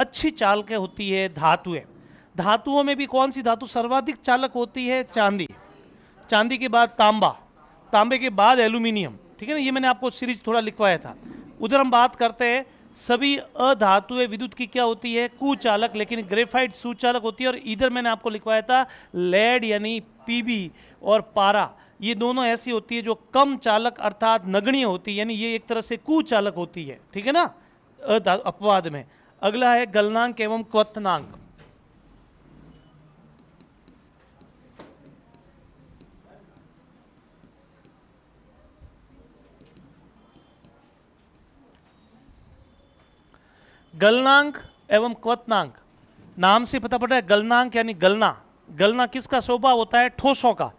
अच्छी चालक होती है धातुएं। धातुओं में भी कौन सी धातु सर्वाधिक चालक होती है? चांदी। चांदी के बाद तांबा, तांबे के बाद एल्यूमिनियम। ठीक है ना, ये मैंने आपको सीरीज थोड़ा लिखवाया था। उधर हम बात करते हैं सभी अधातुएं विद्युत की क्या होती है? कुचालक, लेकिन ग्रेफाइट सुचालक होती है। और इधर मैंने आपको लिखवाया था लेड यानी पीबी और पारा, ये दोनों ऐसी होती है जो कम चालक अर्थात नगण्य होती है, यानी ये एक तरह से कुचालक होती है। ठीक है ना, अपवाद में। अगला है गलनांक एवं क्वथनांक। गलनांक एवं क्वथनांक, नाम से पता पड़ रहा है। गलनांक यानी गलना। गलना किसका स्वभाव होता है? ठोसों का।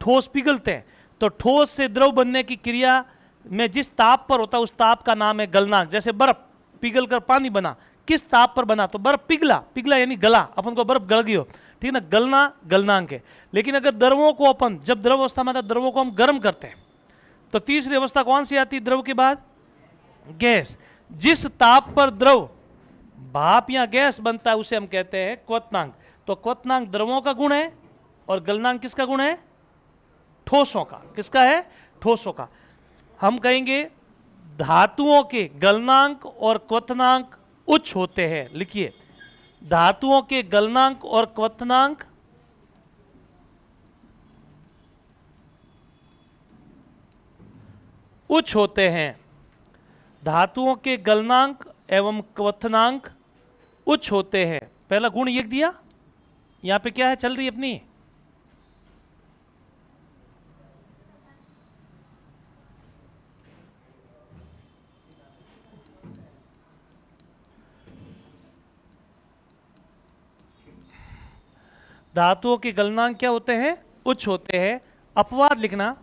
ठोस पिघलते हैं, तो ठोस से द्रव बनने की क्रिया में जिस ताप पर होता है उस ताप का नाम है गलनांक। जैसे बर्फ पिघल कर पानी बना, किस ताप पर बना? तो बर्फ पिघला, पिघला यानी गला, अपन को बर्फ गल गई हो। ठीक है ना, गलना गलनांक है। लेकिन अगर द्रवों को अपन, जब द्रव अवस्था में आता है द्रवों को हम गर्म करते हैं, तो तीसरी अवस्था कौन सी आती है द्रव के बाद? गैस। जिस ताप पर द्रव भाप या गैस बनता है उसे हम कहते हैं क्वथनांक। तो क्वथनांक द्रवों का गुण है और गलनांक किसका गुण है? ठोसों का। किसका है? ठोसों का। हम कहेंगे धातुओं के गलनांक और क्वथनांक उच्च होते हैं। लिखिए, धातुओं के गलनांक और क्वथनांक उच्च होते हैं। धातुओं के गलनांक एवं क्वथनांक उच्च होते हैं। पहला गुण लिख दिया। यहां पे क्या है चल रही अपनी? धातुओं के गलनांक क्या होते हैं? उच्च होते हैं। अपवाद लिखना।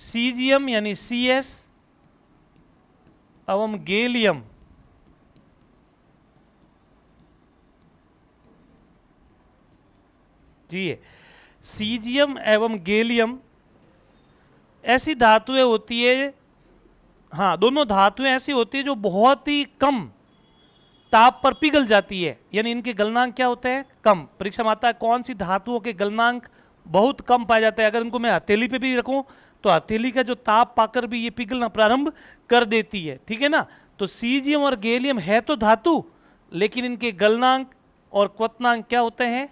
सीजियम यानी CS एवं गैलियम जी, सीजियम एवं गैलियम ऐसी धातुएं होती है, हाँ दोनों धातुएं ऐसी होती है जो बहुत ही कम ताप पर पिघल जाती है, यानी इनके गलनांक क्या होते हैं? कम। परीक्षा में आता है कौन सी धातुओं के गलनांक बहुत कम पाए जाते हैं। अगर इनको मैं हथेली पे भी रखूं तो हथेली का जो ताप पाकर भी ये पिघलना प्रारंभ कर देती है। ठीक है ना, तो सीजियम और गैलियम है तो धातु, लेकिन इनके गलनांक और क्वथनांक क्या होते हैं?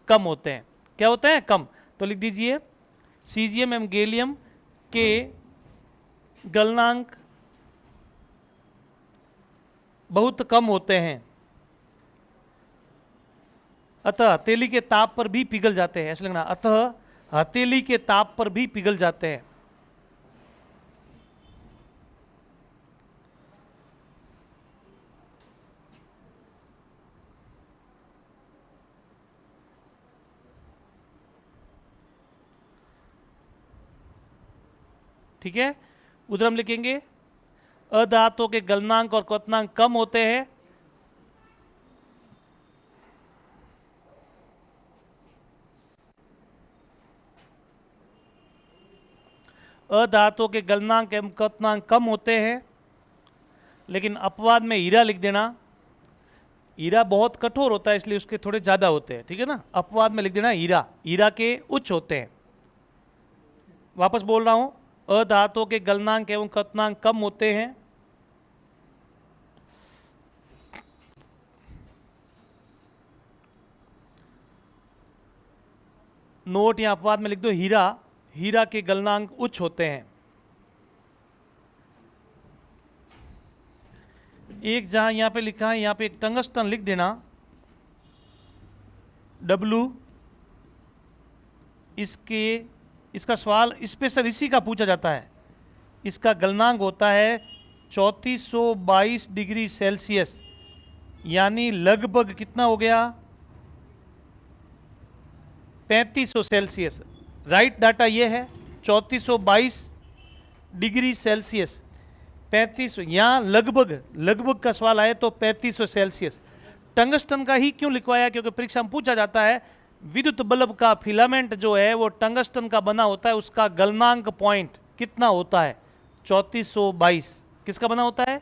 कम होते हैं। क्या होते हैं? कम। तो लिख दीजिए, सीजियम एवं गैलियम के गलनांक बहुत कम होते हैं, अतः हथेली के ताप पर भी पिघल जाते हैं। ऐसे लिखना, अतः हथेली के ताप पर भी पिघल जाते हैं। ठीक है, उधर हम लिखेंगे अधातुओं के गलनांक और क्वथनांक कम होते हैं। अधातुओं के गलनांक एवं क्वथनांक कम होते हैं, लेकिन अपवाद में हीरा लिख देना। हीरा बहुत कठोर होता है इसलिए उसके थोड़े ज्यादा होते हैं। ठीक है ना, अपवाद में लिख देना हीरा। हीरा के उच्च होते हैं। वापस बोल रहा हूं, अधातुओं के गलनांक एवं क्वथनांक कम होते हैं, नोट या अपवाद में लिख दो हीरा। हीरा के गलनांक उच्च होते हैं। एक जहां यहां पे लिखा है, यहां पे एक टंगस्टन लिख देना, W। इसका सवाल स्पेशल इसी का पूछा जाता है। इसका गलनांक होता है 3422 डिग्री सेल्सियस, यानी लगभग कितना हो गया? 3500 सेल्सियस। राइट डाटा ये है 3422 डिग्री सेल्सियस, 3500। यहाँ लगभग, लगभग का सवाल आए तो 3500 सेल्सियस। टंगस्टन का ही क्यों लिखवाया? क्योंकि परीक्षा में पूछा जाता है विद्युत बल्ब का फिलामेंट जो है वो टंगस्टन का बना होता है, उसका गलनांक पॉइंट कितना होता है? 3422। किसका बना होता है?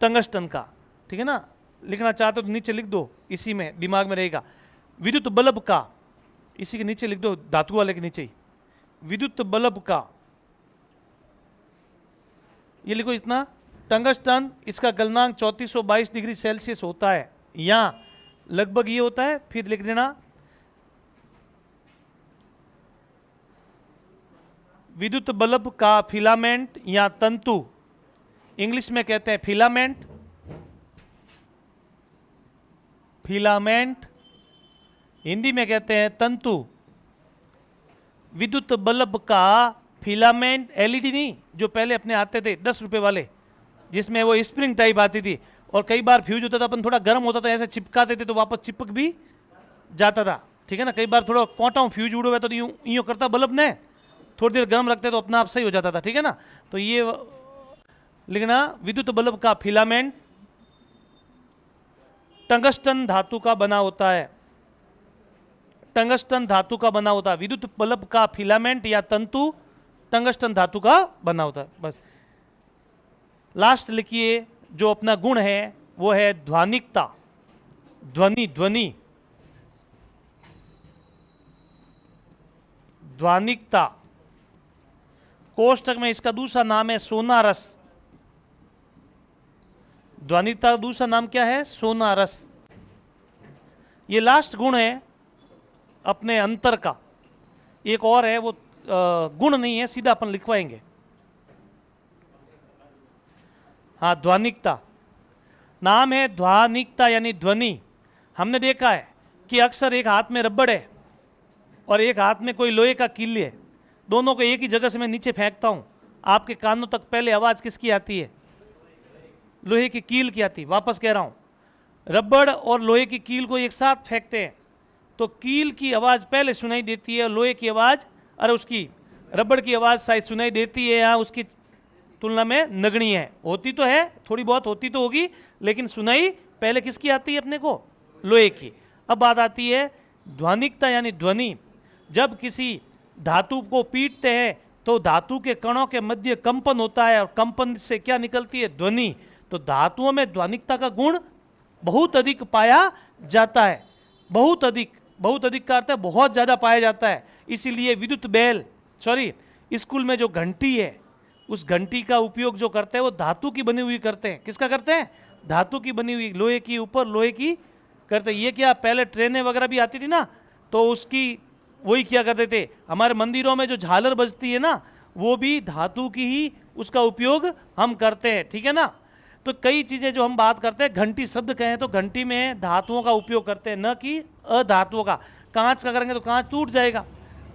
टंगस्टन का। ठीक है ना? लिखना चाहते हो तो नीचे लिख दो, इसी में दिमाग में रहेगा। विद्युत बल्ब का, इसी के नीचे लिख दो, धातु वाले के नीचे ही, विद्युत बल्ब का, ये लिखो इतना, टंगस्टन, इसका गलनांक 3422 डिग्री सेल्सियस होता है, या लगभग ये होता है। फिर लिख देना विद्युत बल्ब का फिलामेंट या तंतु, इंग्लिश में कहते हैं फिलामेंट, फिलामेंट, हिंदी में कहते हैं तंतु। विद्युत बल्ब का फिलामेंट, एलईडी नहीं, जो पहले अपने आते थे 10 रुपए वाले, जिसमें वो स्प्रिंग टाइप आती थी, और कई बार फ्यूज होता था, अपन थोड़ा गर्म होता था, ऐसे चिपकाते थे तो वापस चिपक भी जाता था। ठीक है ना? कई बार थोड़ा क्वांटम फ्यूज उड़ हुआ तो यूं यूं करता बल्ब ने, थोड़ी देर गर्म रखते तो अपना आप सही हो जाता था। ठीक है ना? तो ये लिखना, विद्युत बल्ब का फिलामेंट टंगस्टन धातु का बना होता है, टंगस्टन धातु का बना होता है। विद्युत बल्ब का फिलामेंट या तंतु टंगस्टन धातु का बना होता है। बस लास्ट लिखिए, जो अपना गुण है वो है ध्वनिकता, ध्वनि, ध्वनि, ध्वनिकता। कोष्टक में इसका दूसरा नाम है सोनारस। ध्वनिकता का दूसरा नाम क्या है? सोनारस। ये लास्ट गुण है अपने अंतर का। एक और है, वो गुण नहीं है, सीधा अपन लिखवाएंगे। हाँ, ध्वनिकता नाम है, ध्वनिकता यानी ध्वनि। हमने देखा है कि अक्सर एक हाथ में रबड़ है और एक हाथ में कोई लोहे का कील है, दोनों को एक ही जगह से मैं नीचे फेंकता हूं, आपके कानों तक पहले आवाज किसकी आती है? लोहे की कील की आती। वापस कह रहा हूं, रबड़ और लोहे की कील को एक साथ फेंकते हैं तो कील की आवाज पहले सुनाई देती है, लोहे की आवाज, अरे उसकी रबड़ की आवाज शायद सुनाई देती है या उसकी तुलना में नगण्य है। होती तो है, थोड़ी बहुत होती तो होगी, लेकिन सुनाई पहले किसकी आती है अपने को? लोहे की। अब बात आती है ध्वनिकता यानी ध्वनि। जब किसी धातु को पीटते हैं तो धातु के कणों के मध्य कंपन होता है, और कंपन से क्या निकलती है? ध्वनि। तो धातुओं में ध्वनिकता का गुण बहुत अधिक पाया जाता है, बहुत अधिक। बहुत अधिक का अर्थ है बहुत ज्यादा पाया जाता है। इसीलिए विद्युत बेल, सॉरी, स्कूल में जो घंटी है, उस घंटी का उपयोग जो करते हैं वो धातु की बनी हुई करते हैं। किसका करते हैं? धातु की बनी हुई, लोहे की, ऊपर लोहे की करते हैं। ये क्या, पहले ट्रेनें वगैरह भी आती थी ना, तो उसकी वही किया करते थे। हमारे मंदिरों में जो झालर बजती है ना, वो भी धातु की ही उसका उपयोग हम करते हैं। ठीक है ना? तो कई चीजें जो हम बात करते हैं, घंटी शब्द कहें तो घंटी में धातुओं का उपयोग करते हैं, न कि अधातुओं का। कांच का करेंगे तो कांच टूट जाएगा,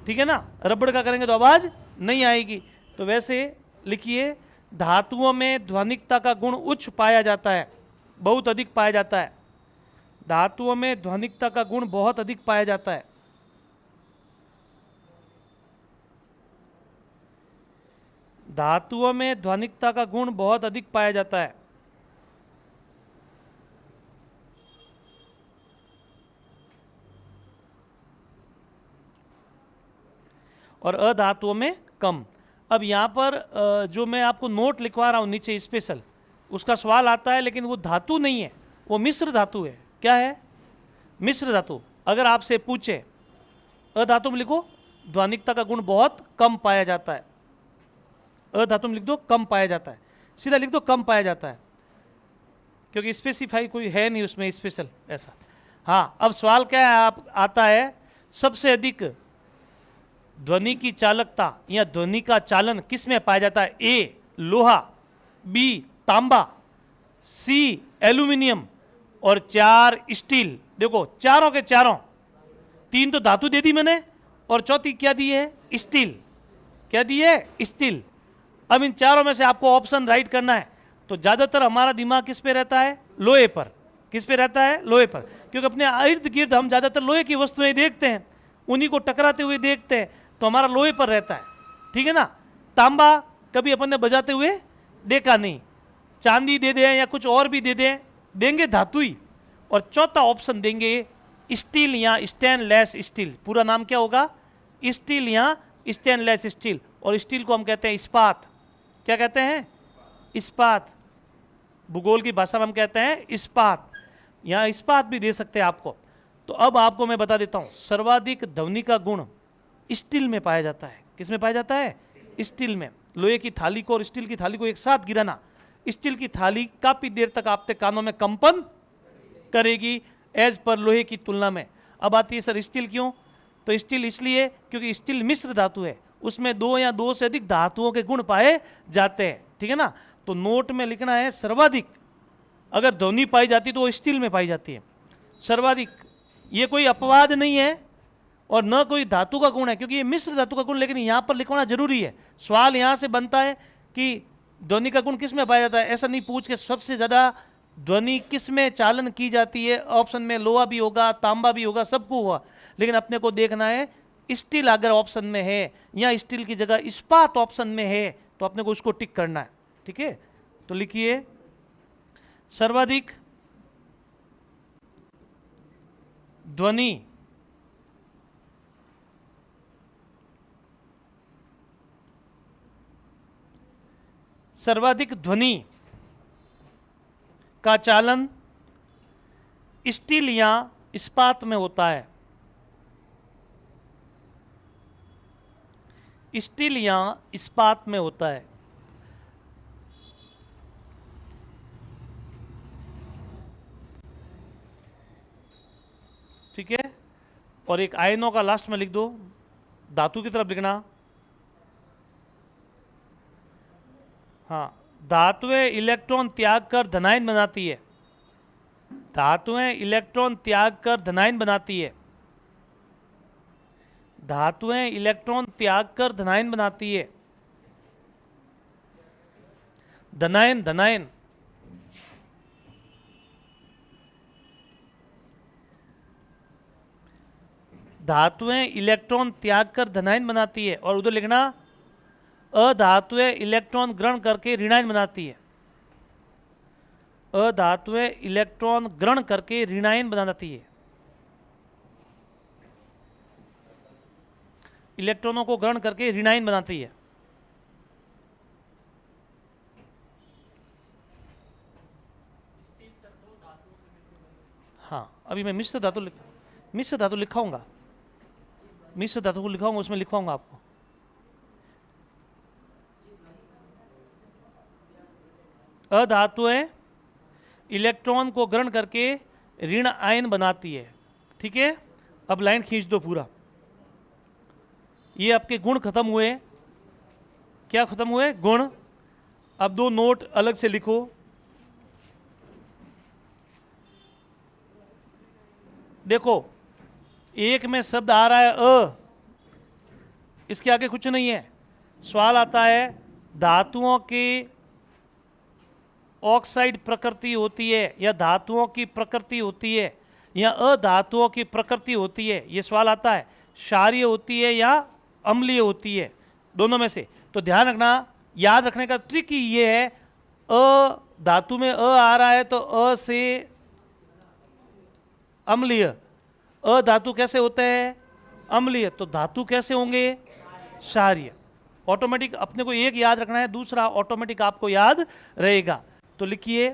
ठीक है ना? रबड़ का करेंगे तो आवाज नहीं आएगी। तो वैसे लिखिए, धातुओं में ध्वनिकता का गुण उच्च पाया जाता है, बहुत अधिक पाया जाता है। धातुओं में ध्वनिकता का गुण बहुत अधिक पाया जाता है। धातुओं में ध्वनिकता का गुण बहुत अधिक पाया जाता है। और अधातुओं में कम। अब यहाँ पर जो मैं आपको नोट लिखवा रहा हूँ नीचे स्पेशल, उसका सवाल आता है, लेकिन वो धातु नहीं है, वो मिश्र धातु है। क्या है? मिश्र धातु। अगर आपसे पूछे अधातु में लिखो, ध्वनिकता का गुण बहुत कम पाया जाता है। अधातु में लिख दो कम पाया जाता है, सीधा लिख दो कम पाया जाता है, क्योंकि स्पेसिफाई कोई है नहीं उसमें स्पेशल ऐसा। हाँ, अब सवाल क्या है आप आता है, सबसे अधिक ध्वनि की चालकता या ध्वनि का चालन किस में पाया जाता है? ए लोहा, बी तांबा, सी एल्यूमिनियम, और 4 स्टील। देखो चारों के चारों, 3 तो धातु दे दी मैंने, और चौथी क्या दी है? स्टील। क्या दी है? स्टील। अब इन चारों में से आपको ऑप्शन राइट करना है। तो ज्यादातर हमारा दिमाग किस पे रहता है? लोहे पर। किस पे रहता है? लोहे पर, क्योंकि अपने इर्द गिर्द हम ज्यादातर लोहे की वस्तुएं देखते हैं, उन्हीं को टकराते हुए देखते हैं, तो हमारा लोहे पर रहता है। ठीक है ना? तांबा कभी अपन ने बजाते हुए देखा नहीं, चांदी दे दें या कुछ और भी दे दें, देंगे धातु ही। और चौथा ऑप्शन देंगे स्टील या स्टेनलेस स्टील। पूरा नाम क्या होगा? स्टील या स्टेनलेस स्टील, और स्टील को हम कहते हैं इस्पात। क्या कहते हैं? इस्पात। भूगोल की भाषा में हम कहते हैं इस्पात। यहाँ इस्पात भी दे सकते हैं आपको। तो अब आपको मैं बता देता हूँ, सर्वाधिक ध्वनि का गुण स्टील में पाया जाता है। किस में पाया जाता है? स्टील में। लोहे की थाली को और स्टील की थाली को एक साथ गिराना, स्टील की थाली काफी देर तक आपके कानों में कंपन करेगी एज पर लोहे की तुलना में। अब आती है सर स्टील क्यों? तो स्टील इसलिए क्योंकि स्टील मिश्र धातु है, उसमें दो या दो से अधिक धातुओं के गुण पाए जाते हैं। ठीक है ना? तो नोट में लिखना है सर्वाधिक, अगर ध्वनि पाई जाती तो वो स्टील में पाई जाती है सर्वाधिक। ये कोई अपवाद नहीं है और न कोई धातु का गुण है, क्योंकि ये मिश्र धातु का गुण, लेकिन यहां पर लिखवाना जरूरी है। सवाल यहां से बनता है कि ध्वनि का गुण किस में पाया जाता है, ऐसा नहीं पूछ के सबसे ज्यादा ध्वनि किस में चालन की जाती है। ऑप्शन में लोहा भी होगा, तांबा भी होगा, सबको हुआ, लेकिन अपने को देखना है स्टील अगर ऑप्शन में है या स्टील की जगह इस्पात ऑप्शन में है तो अपने को उसको टिक करना है। ठीक है, तो लिखिए सर्वाधिक ध्वनि सर्वाधिक ध्वनि का चालन स्टील या इस्पात में होता है। स्टील या इस्पात में होता है। ठीक है, और एक आयनों का लास्ट में लिख दो, धातु की तरफ लिखना। हाँ, धातुएं इलेक्ट्रॉन त्याग कर धनायन बनाती है। धातुएं इलेक्ट्रॉन त्याग कर धनायन बनाती है। धातुएं इलेक्ट्रॉन त्याग कर धनायन बनाती है। धनायन धनायन धातुएं इलेक्ट्रॉन त्याग कर धनायन बनाती है, और उधर लिखना अधातुएं इलेक्ट्रॉन ग्रहण करके ऋणायन बनाती है। अधातुएं इलेक्ट्रॉन ग्रहण करके ऋणायन बनाती है। इलेक्ट्रॉनों को ग्रहण करके ऋणायन बनाती है। हाँ, अभी मैं मिश्र धातु लिखाऊंगा, मिश्र धातु को लिखाऊंगा, उसमें लिखवाऊंगा आपको। अधातुएं इलेक्ट्रॉन को ग्रहण करके ऋण आयन बनाती है। ठीक है, अब लाइन खींच दो पूरा। ये आपके गुण खत्म हुए। क्या खत्म हुए? गुण। अब दो नोट अलग से लिखो। देखो, एक में शब्द आ रहा है अ, इसके आगे कुछ नहीं है। सवाल आता है धातुओं की ऑक्साइड प्रकृति होती है या धातुओं की प्रकृति होती है या अधातुओं की प्रकृति होती है, ये सवाल आता है। क्षारीय होती है या अम्लीय होती है, दोनों में से। तो ध्यान रखना, याद रखने का ट्रिक ही ये है, अ धातु में अ आ रहा है तो अ से अम्लीय। अ धातु कैसे होते हैं? अम्लीय। तो धातु कैसे होंगे? क्षारीय। ऑटोमेटिक अपने को एक याद रखना है, दूसरा ऑटोमेटिक आपको याद रहेगा। तो लिखिए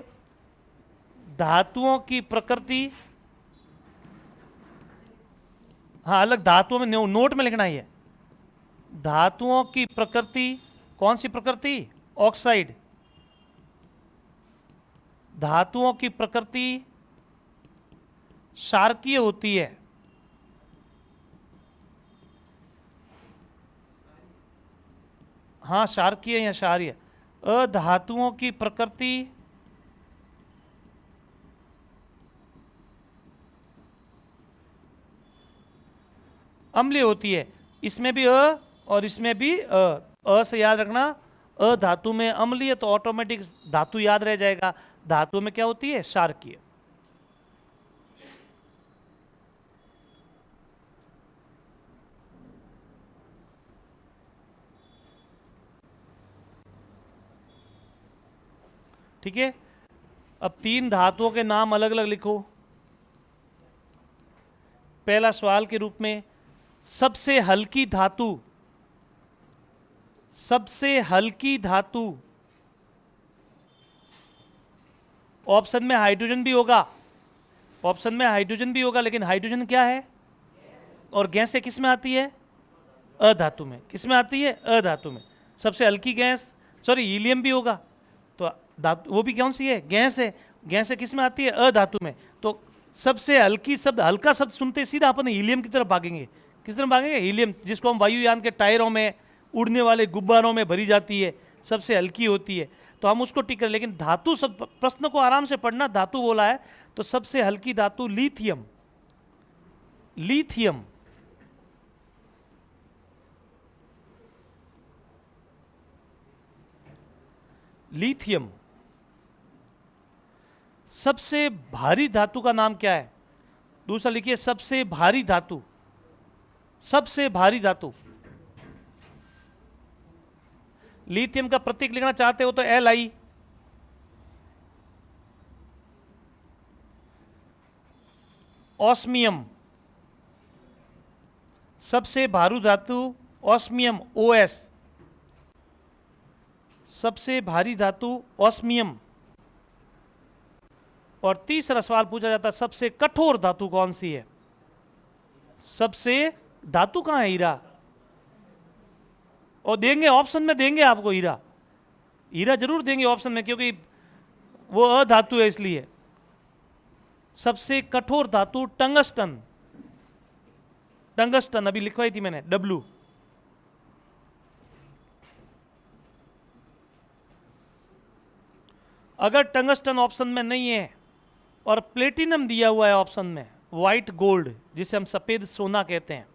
धातुओं की प्रकृति, हाँ अलग धातुओं में नोट में लिखना है। धातुओं की प्रकृति, कौन सी प्रकृति? ऑक्साइड। धातुओं की प्रकृति क्षारकीय होती है। हाँ, क्षारकीय या क्षारीय। अधातुओं की प्रकृति अम्लीय होती है। इसमें भी अ और इसमें भी अ से याद रखना। अ धातु में अम्लीय, तो ऑटोमेटिक धातु याद रह जाएगा। धातु में क्या होती है? क्षारकीय। ठीक है, अब तीन धातुओं के नाम अलग अलग लिखो। पहला सवाल के रूप में, सबसे हल्की धातु सबसे हल्की धातु, ऑप्शन में हाइड्रोजन भी होगा, ऑप्शन में हाइड्रोजन भी होगा, लेकिन हाइड्रोजन क्या है और गैसें किस में आती है? अधातु में। किस में आती है? अधातु में। सबसे हल्की गैस, सॉरी हीलियम भी होगा, तो धातु वो भी कौन सी है? गैस है। गैस किस में आती है? अधातु में। तो सबसे हल्की शब्द, हल्का शब्द सुनते सीधा अपन हीलियम की तरफ भागेंगे। किस तरफ भागेंगे? हीलियम, जिसको हम वायुयान के टायरों में, उड़ने वाले गुब्बारों में भरी जाती है, सबसे हल्की होती है, तो हम उसको टिक करें। लेकिन धातु, सब प्रश्न को आराम से पढ़ना, धातु बोला है तो सबसे हल्की धातु लिथियम। Lithium, lithium. सबसे भारी धातु का नाम क्या है? दूसरा लिखिए, सबसे भारी धातु, सबसे भारी धातु। लिथियम का प्रतीक लिखना चाहते हो तो Li। ऑस्मियम, सबसे भारी धातु ऑस्मियम, OS। सबसे भारी धातु ऑस्मियम। और तीसरा सवाल पूछा जाता है, सबसे कठोर धातु कौन सी है? सबसे, धातु कहां है? हीरा। और देंगे ऑप्शन में, देंगे आपको हीरा, हीरा जरूर देंगे ऑप्शन में, क्योंकि वो अधातु है इसलिए। सबसे कठोर धातु टंगस्टन, टंगस्टन अभी लिखवाई थी मैंने, W। अगर टंगस्टन ऑप्शन में नहीं है और प्लेटिनम दिया हुआ है ऑप्शन में, व्हाइट गोल्ड जिसे हम सफेद सोना कहते हैं,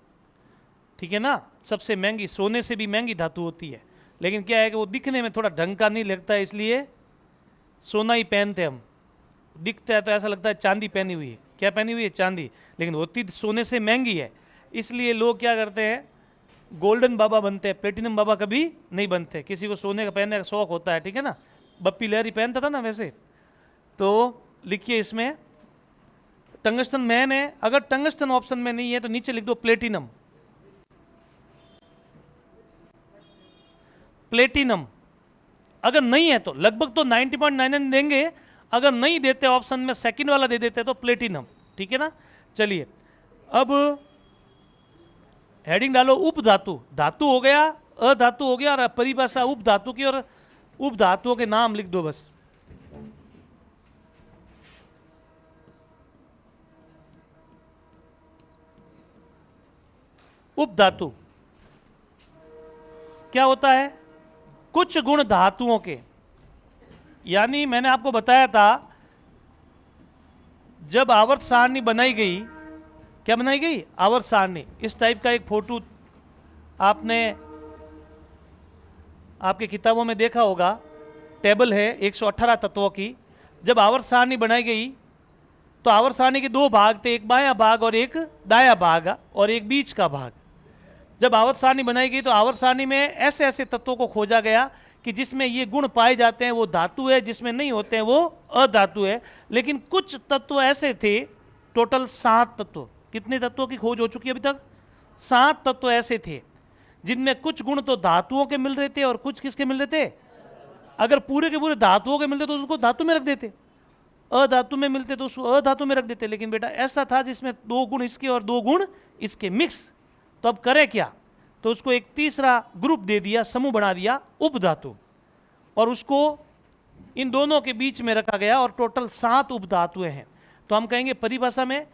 ठीक है ना, सबसे महंगी, सोने से भी महंगी धातु होती है, लेकिन क्या है कि वो दिखने में थोड़ा ढंग का नहीं लगता है, इसलिए सोना ही पहनते हम। दिखता है तो ऐसा लगता है चांदी पहनी हुई है। क्या पहनी हुई है? चांदी, लेकिन होती सोने से महंगी है, इसलिए लोग क्या करते हैं, गोल्डन बाबा बनते हैं, प्लेटिनम बाबा कभी नहीं बनते। किसी को सोने का पहनने का शौक होता है, ठीक है ना, बप्पी लहरी पहनता था ना वैसे। तो लिखिए इसमें टंगस्टन मैन है। अगर टंगस्टन ऑप्शन में नहीं है तो नीचे लिख दो प्लेटिनम, प्लेटिनम। अगर नहीं है तो लगभग तो 90.99 देंगे, अगर नहीं देते ऑप्शन में सेकंड वाला दे देते तो प्लेटिनम, ठीक है ना। चलिए अब हेडिंग डालो, उपधातु। धातु हो गया, अधातु हो गया, और परिभाषा उपधातु की, और उपधातुओं के नाम लिख दो बस। उपधातु क्या होता है? कुछ गुण धातुओं के, यानी मैंने आपको बताया था जब आवर्त सारणी बनाई गई, क्या बनाई गई? आवर्त सारणी। इस टाइप का एक फोटो आपने आपके किताबों में देखा होगा, टेबल है 118 तत्वों की। जब आवर्त सारणी बनाई गई तो आवर्त सारणी के दो भाग थे, एक बायां भाग और एक दायां भाग, और एक बीच का भाग। जब आवर्त सारणी बनाई गई तो आवर्त सारणी में ऐसे ऐसे तत्वों को खोजा गया कि जिसमें ये गुण पाए जाते हैं वो धातु है, जिसमें नहीं होते हैं वो अधातु है। लेकिन कुछ तत्व ऐसे थे, टोटल 7 तत्व। कितने तत्वों की खोज हो चुकी है अभी तक? 7 तत्व ऐसे थे जिनमें कुछ गुण तो धातुओं के मिल रहे थे और कुछ किसके मिल रहे थे? अगर पूरे के पूरे धातुओं के मिलते तो उसको धातु में रख देते, अधातु में मिलते तो उसको अधातु में रख देते। लेकिन बेटा ऐसा था जिसमें 2 गुण इसके और 2 गुण इसके, मिक्स। तो अब करें क्या? तो उसको एक तीसरा ग्रुप दे दिया, समूह बना दिया, उपधातु, और उसको इन दोनों के बीच में रखा गया, और टोटल 7 उपधातुएं हैं। तो हम कहेंगे परिभाषा में,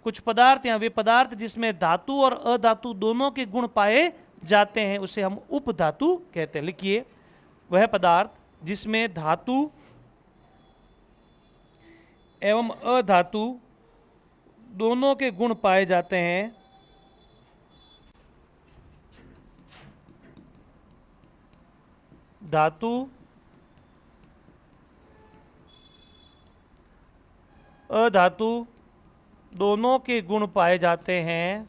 कुछ पदार्थ या वे पदार्थ जिसमें धातु और अधातु दोनों के गुण पाए जाते हैं उसे हम उपधातु कहते हैं। लिखिए, वह पदार्थ जिसमें धातु एवं अधातु दोनों के गुण पाए जाते हैं धातु अधातु दोनों के गुण पाए जाते हैं,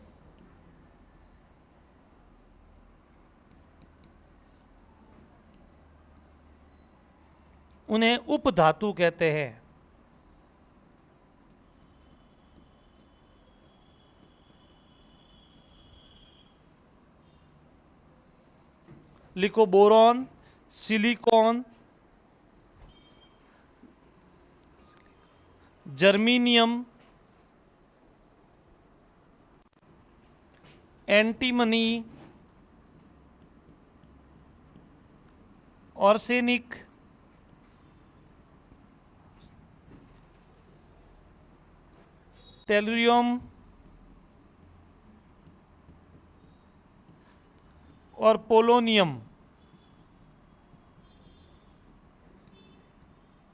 उन्हें उपधातु कहते हैं। लिखो boron, silicon, germanium, antimony, arsenic, tellurium और पोलोनियम।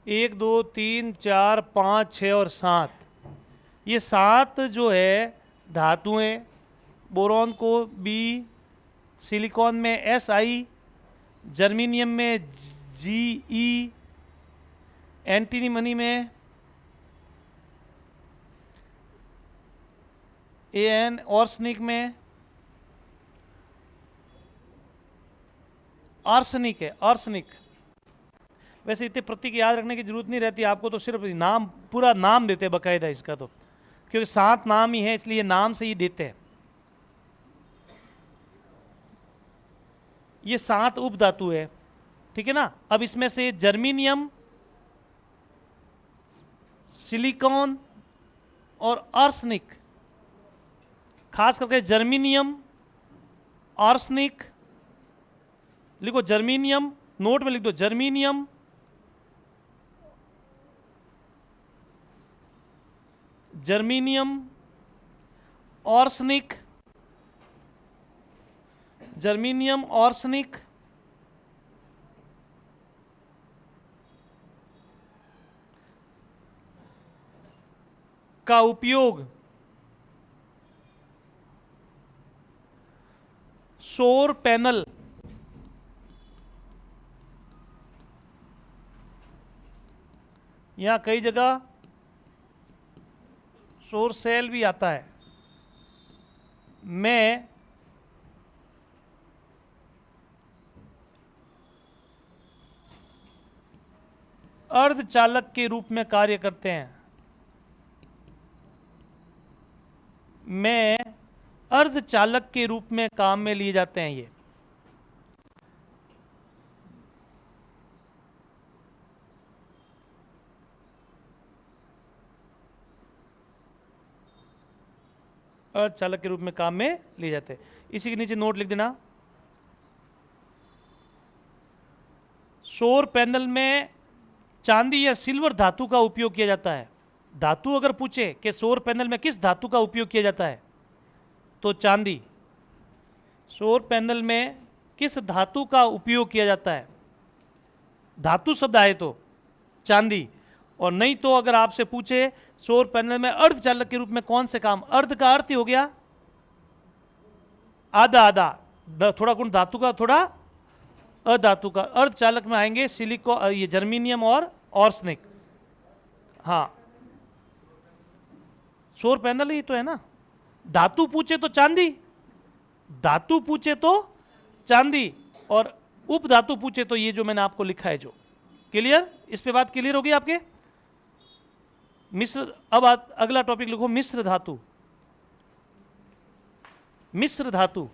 1 2 3 4 5 6 और 7, ये 7 जो है धातुएं, बोरॉन को बी, सिलिकॉन में Si, जर्मीनियम में Ge, एंटीमनी में An, आर्सेनिक में आर्सेनिक है, आर्सेनिक। वैसे इतने प्रतीक याद रखने की जरूरत नहीं रहती आपको, तो सिर्फ नाम, पूरा नाम देते हैं बकायदा इसका, तो क्योंकि 7 नाम ही है इसलिए नाम से ही देते हैं। ये 7 उप धातु है, ठीक है ना। अब इसमें से जर्मीनियम, सिलिकॉन और आर्सेनिक, खास करके जर्मीनियम, आर्सेनिक, लिखो जर्मीनियम, नोट में लिख दो germanium, germanium, arsenic, germanium, arsenic, का उपयोग सौर पैनल, यहां कई जगह सौर सेल भी आता है, में अर्धचालक के रूप में कार्य करते हैं, में अर्धचालक के रूप में काम में लिए जाते हैं। ये अर्धचालक के रूप में काम में लिए जाते हैं। इसी के नीचे नोट लिख देना, सौर पैनल में चांदी या सिल्वर धातु का उपयोग किया जाता है। धातु अगर पूछे कि सौर पैनल में किस धातु का उपयोग किया जाता है, तो चांदी। सौर पैनल में किस धातु का उपयोग किया जाता है, धातु शब्द आए तो चांदी। और नहीं तो अगर आपसे पूछे सौर पैनल में अर्धचालक के रूप में कौन से काम, अर्ध का अर्थ ही हो गया आधा आधा, थोड़ा गुण धातु का थोड़ा अधातु का। अर्धचालक में आएंगे सिलिको, ये जर्मीनियम और आर्सेनिक। हाँ, सौर पैनल ही तो है ना। धातु पूछे तो चांदी, धातु पूछे तो चांदी, और उप धातु पूछे तो ये जो मैंने आपको लिखा है जो। क्लियर, इस पे बात क्लियर होगी आपके। मिश्र, अब अगला टॉपिक लिखो मिश्र धातु। मिश्र धातु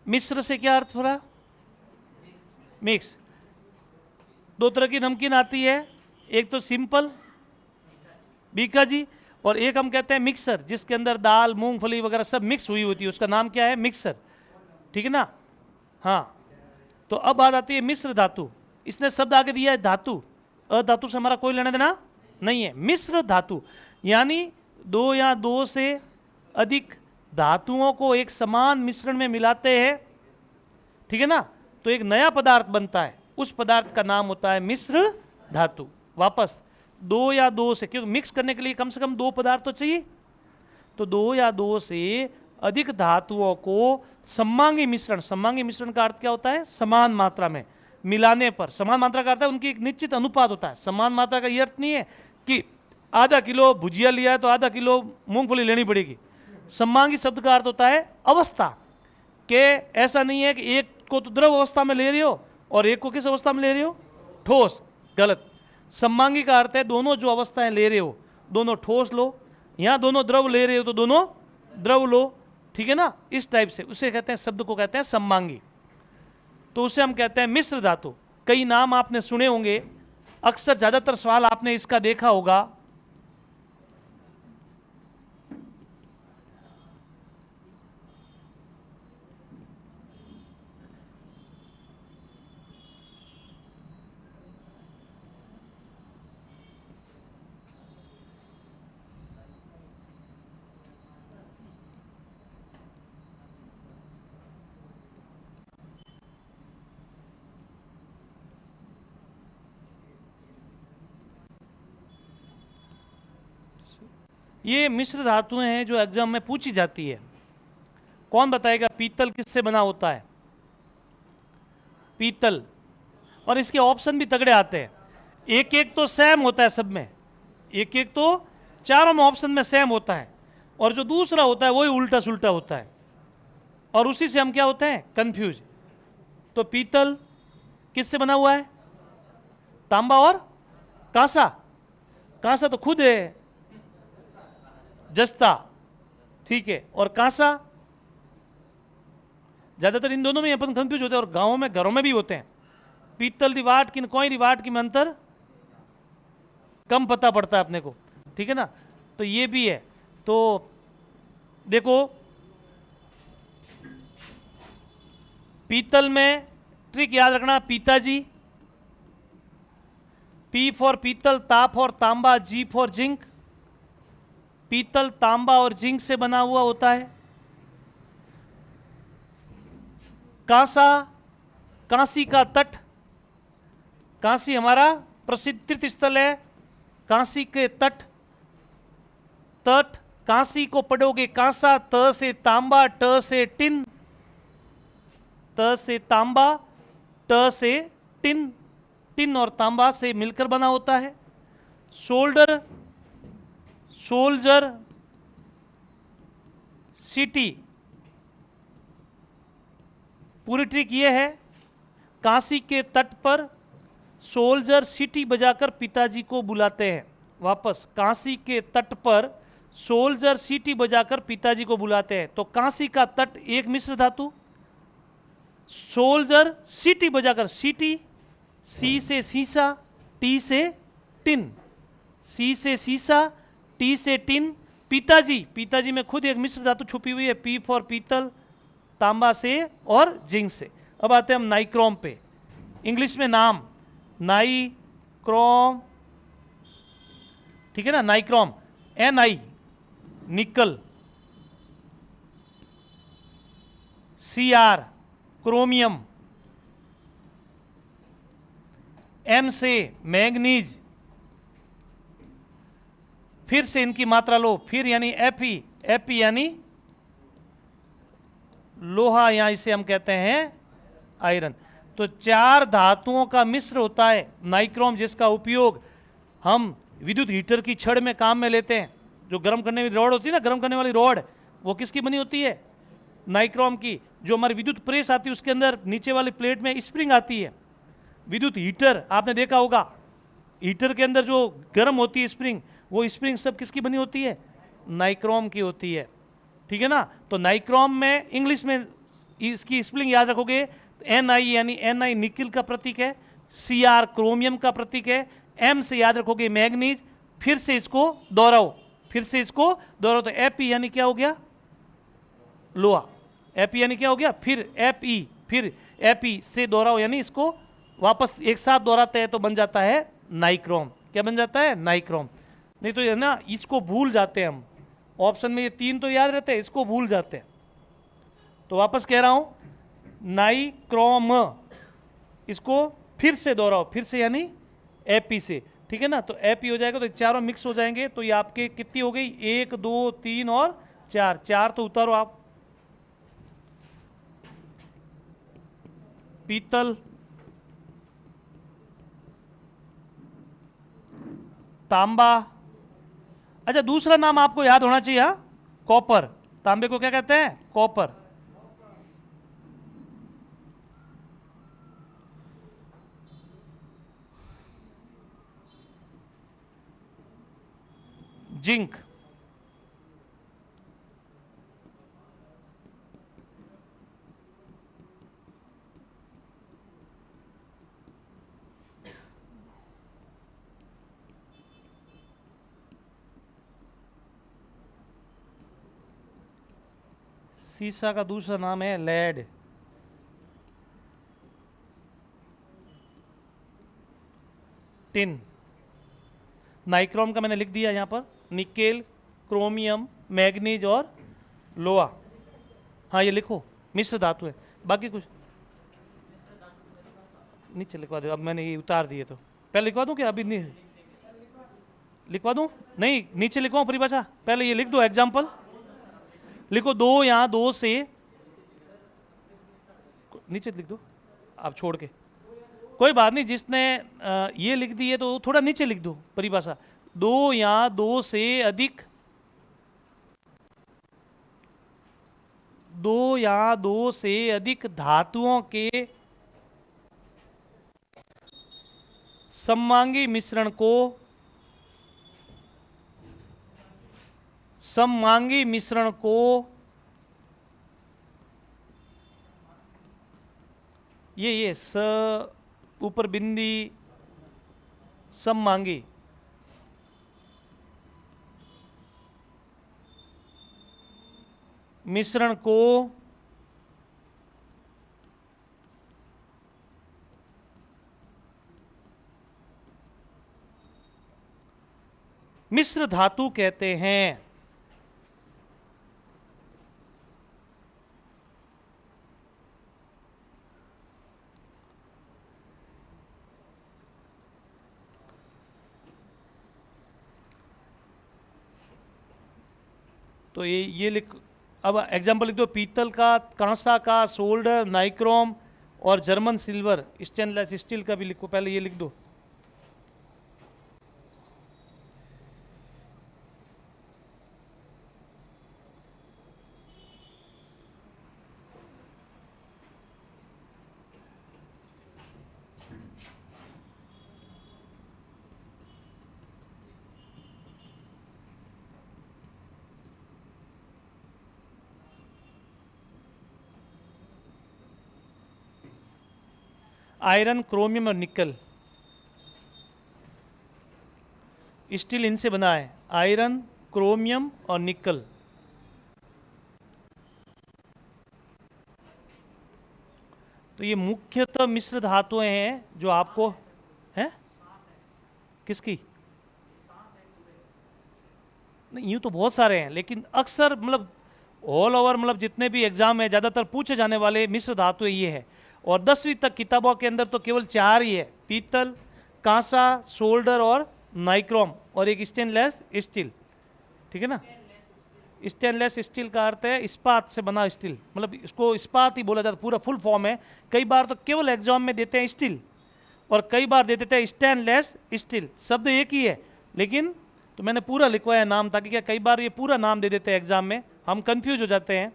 मिश्र से क्या अर्थ हो रहा, मिक्स। 2 तरह की नमकीन आती है, एक तो सिंपल बीका जी, और एक हम कहते हैं मिक्सर, जिसके अंदर दाल मूंगफली वगैरह सब मिक्स हुई होती है, उसका नाम क्या है, मिक्सर। ठीक है ना। हाँ, तो अब बात आती है मिश्र धातु। इसने शब्द आगे दिया है धातु, अधातु से हमारा कोई लेना देना नहीं है। मिश्र धातु यानी 2 या 2 से अधिक धातुओं को एक समान मिश्रण में मिलाते हैं, ठीक है ना, तो एक नया पदार्थ बनता है। उस पदार्थ का नाम होता है मिश्र धातु। वापस 2 या 2 से, क्योंकि मिक्स करने के लिए कम से कम 2 पदार्थ तो चाहिए, तो 2 या 2 से अधिक धातुओं को सममांगी मिश्रण, सममांगी मिश्रण का अर्थ क्या होता है, समान मात्रा में मिलाने पर। समान मात्रा का अर्थ है उनकी एक निश्चित अनुपात होता है। समान मात्रा का ये अर्थ नहीं है कि आधा किलो भुजिया लिया है तो आधा किलो मूंगफली लेनी पड़ेगी। सममांगी शब्द का अर्थ होता है अवस्था, के ऐसा नहीं है कि एक को तो द्रव अवस्था में ले रही हो और एक को किस अवस्था में ले रहे हो? ठोस। गलत। सममांगी का अर्थ है दोनों जो अवस्थाएं ले रहे हो दोनों ठोस लो, यहां दोनों द्रव ले रहे हो तो दोनों द्रव लो, ठीक है ना, इस टाइप से उसे कहते हैं, शब्द को कहते हैं सममांगी। तो उसे हम कहते हैं मिश्र धातु। कई नाम आपने सुने होंगे, अक्सर ज्यादातर सवाल आपने इसका देखा होगा। ये मिश्र धातुएं हैं जो एग्जाम में पूछी जाती है। कौन बताएगा पीतल किससे बना होता है? पीतल। और इसके ऑप्शन भी तगड़े आते हैं, एक एक तो सेम होता है सब में, एक एक तो चारों में ऑप्शन में सेम होता है, और जो दूसरा होता है वही उल्टा सुल्टा होता है, और उसी से हम क्या होते हैं? कंफ्यूज। तो पीतल किससे बना हुआ है? तांबा और कांसा। कांसा तो खुद है जस्ता, ठीक है, और कांसा ज्यादातर इन दोनों में अपन कंफ्यूज होते हैं, और गांवों में घरों में भी होते हैं। पीतल रिवाट की कोई रिवाट की में अंतर कम पता पड़ता है अपने को, ठीक है ना। तो ये भी है। तो देखो पीतल में ट्रिक याद रखना, पिताजी, पी फॉर पीतल, ता फॉर तांबा, जी फॉर जिंक। पीतल तांबा और जिंक से बना हुआ होता है। कांसा, कांसी का तट, कांसी हमारा प्रसिद्ध तीर्थ स्थल है, कांसी के तट, तट कांसी को पढ़ोगे कांसा, त से तांबा, ट से टिन, त से तांबा, ट से टिन, टिन और तांबा से मिलकर बना होता है। Shoulder, soldier, city. पूरी ट्रिक ये है, कांसी के तट पर सोल्जर सिटी बजाकर पिताजी को बुलाते हैं। वापस, कांसी के तट पर सोल्जर सिटी बजाकर पिताजी को बुलाते हैं। तो कांसी का तट एक मिश्र धातु, सोल्जर सिटी बजाकर, सिटी, सी से सीसा, टी से टिन, सी से सीसा, टी से टिन। पिताजी, पिताजी में खुद एक मिश्र धातु छुपी हुई है, पी फॉर पीतल, तांबा से और जिंक से। अब आते हैं हम नाइक्रोम पे। इंग्लिश में नाम नाइक्रोम, ठीक है ना, नाइक्रोम, NI निकल, CR क्रोमियम, M से मैंगनीज, फिर से इनकी मात्रा लो, फिर यानी Fe यानी लोहा, यहां इसे हम कहते हैं आयरन। तो चार धातुओं का मिश्र होता है नाइक्रोम, जिसका उपयोग हम विद्युत हीटर की छड़ में काम में लेते हैं। जो गर्म करने वाली रॉड होती है ना, गर्म करने वाली रॉड, वो किसकी बनी होती है? नाइक्रोम की। जो हमारी विद्युत प्रेस आती है उसके अंदर नीचे वाली प्लेट में स्प्रिंग आती है। विद्युत हीटर आपने देखा होगा, हीटर के अंदर जो गर्म होती है स्प्रिंग, वो स्प्रिंग सब किसकी बनी होती है? नाइक्रोम की होती है, ठीक है ना। तो नाइक्रोम में इंग्लिश में इसकी स्पेलिंग याद रखोगे, NI यानी NI निकिल का प्रतीक है, CR क्रोमियम का प्रतीक है, M से याद रखोगे मैग्नीज, फिर से इसको दोहराओ, फिर से इसको दोहराओ, तो Fe यानी क्या हो गया? लोहा। Fe यानी क्या हो गया? फिर Fe, फिर Fe से दोहराओ, यानी इसको वापस एक साथ दोहराते हैं तो बन जाता है नाइक्रोम। क्या बन जाता है? नाइक्रोम। नहीं तो ये ना, इसको भूल जाते हैं हम, ऑप्शन में ये तीन तो याद रहते हैं, इसको भूल जाते हैं। तो वापस कह रहा हूं, नाइक्रोम, इसको फिर से दोहराओ, फिर से यानी Fe से, ठीक है ना। तो Fe हो जाएगा, तो चारों मिक्स हो जाएंगे। तो ये आपके कितनी हो गई? 1 2 3 और 4, 4 तो उतारो आप। पीतल, तांबा, अच्छा दूसरा नाम आपको याद होना चाहिए, हाँ, कॉपर। तांबे को क्या कहते हैं? कॉपर। जिंक, सीसा का दूसरा नाम है लेड, टिन, नाइक्रोम का मैंने लिख दिया यहाँ पर, निकेल, क्रोमियम, मैग्नीज और लोहा। हाँ ये लिखो, मिश्र धातु है। बाकी कुछ नीचे लिखवा दो, अब मैंने ये उतार दिए तो पहले लिखवा दूं क्या? अभी नहीं लिखवा दूं? नहीं, नीचे लिखवाऊं परिभाषा? पहले ये लिख दो, एग्जाम्पल लिखो। दो, यहाँ दो से, नीचे लिख दो आप छोड़ के, कोई बात नहीं। जिसने ये लिख दी है तो थोड़ा नीचे लिख दो परिभाषा। दो या दो से अधिक, दो या दो से अधिक धातुओं के सममांगी मिश्रण को, सममांगी मिश्रण को ये स ऊपर बिंदी, सममांगी, मिश्रण को मिश्र धातु कहते हैं। तो ये लिख, अब एग्जाम्पल लिख दो। पीतल का, कांसा का, सोल्डर, नाइक्रोम और जर्मन सिल्वर, स्टेनलेस स्टील का भी लिखो। पहले ये लिख दो। आयरन, क्रोमियम और निकल, स्टील इनसे बना है। आयरन, क्रोमियम और निकल। तो ये मुख्यतः मिश्र धातुएं हैं जो आपको हैं। किसकी? नहीं, यूँ तो बहुत सारे हैं, लेकिन अक्सर मतलब ऑल ओवर, मतलब जितने भी एग्जाम में ज़्यादातर पूछे जाने वाले मिश्र धातु ये है। और 10वीं तक किताबों के अंदर तो केवल 4 ही है, पीतल, कांसा, सोल्डर और नाइक्रोम, और एक स्टेनलेस स्टील। ठीक है ना? स्टेनलेस स्टील का अर्थ है इस्पात से बना स्टील, मतलब इसको इस्पात ही बोला जाता है, पूरा फुल फॉर्म है। कई बार तो केवल एग्जाम में देते हैं स्टील, और कई बार दे देते हैं स्टेनलेस स्टील। शब्द एक ही है, लेकिन तो मैंने पूरा लिखवाया नाम, ताकि क्या कई बार ये पूरा नाम दे देते हैं एग्जाम में, हम कंफ्यूज हो जाते हैं।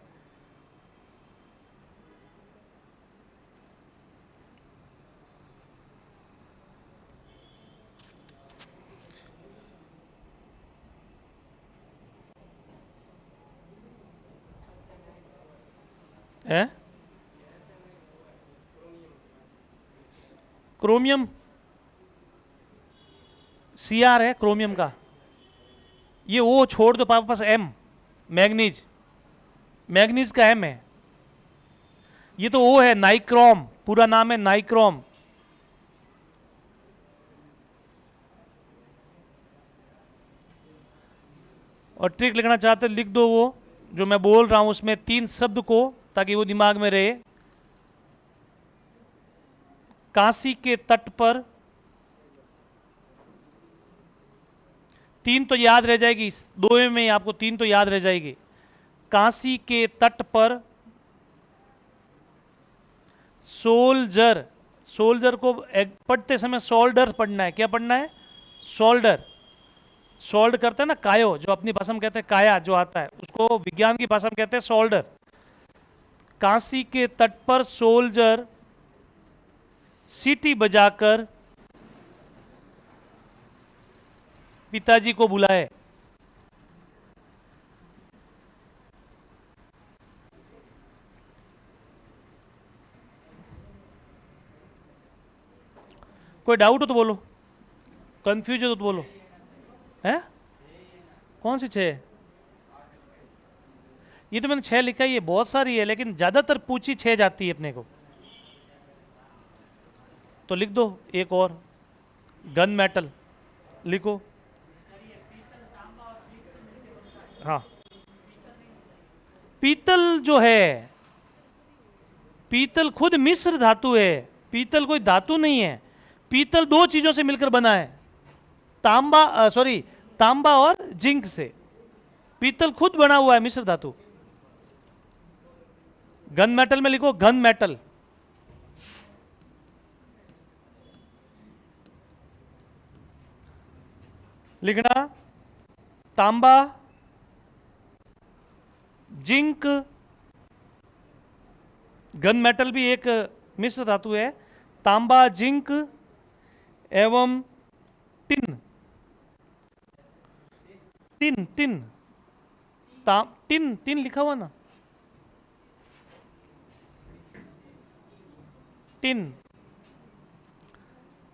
है क्रोमियम, सीआर है क्रोमियम का। ये ओ छोड़ दो, पास एम, मैग्नीज, मैग्नीज का एम है। ये तो ओ है, नाइक्रोम, पूरा नाम है नाइक्रोम। और ट्रिक लिखना चाहते लिख दो वो जो मैं बोल रहा हूं उसमें 3 शब्द को, ताकि वो दिमाग में रहे। काशी के तट पर, 3 तो याद रह जाएगी, 2 में आपको 3 तो याद रह जाएगी। काशी के तट पर सोल्जर, सोल्जर को पढ़ते समय सोल्डर पढ़ना है। क्या पढ़ना है? सोल्डर। सोल्ड करते हैं ना, कायो, जो अपनी भाषा में कहते हैं काया जो आता है, उसको विज्ञान की भाषा में कहते हैं सोल्डर। काशी के तट पर सोल्जर सीटी बजाकर पिताजी को बुलाए। कोई डाउट हो तो बोलो, कंफ्यूज हो तो बोलो। है कौन सी 6? ये तो मैंने 6 लिखा ही है, बहुत सारी है लेकिन ज्यादातर पूछी 6 जाती है अपने को, तो लिख दो एक और, गन मेटल लिखो। हाँ, पीतल जो है, पीतल खुद मिश्र धातु है, पीतल कोई धातु नहीं है। पीतल 2 चीजों से मिलकर बना है, तांबा और जिंक से। पीतल खुद बना हुआ है मिश्र धातु। गन मेटल में लिखो गन मेटल। लिखना तांबा, जिंक, गन मेटल भी एक मिश्र धातु है, तांबा, जिंक एवं tin. Tin tin tin tin लिखा हुआ ना, टिन,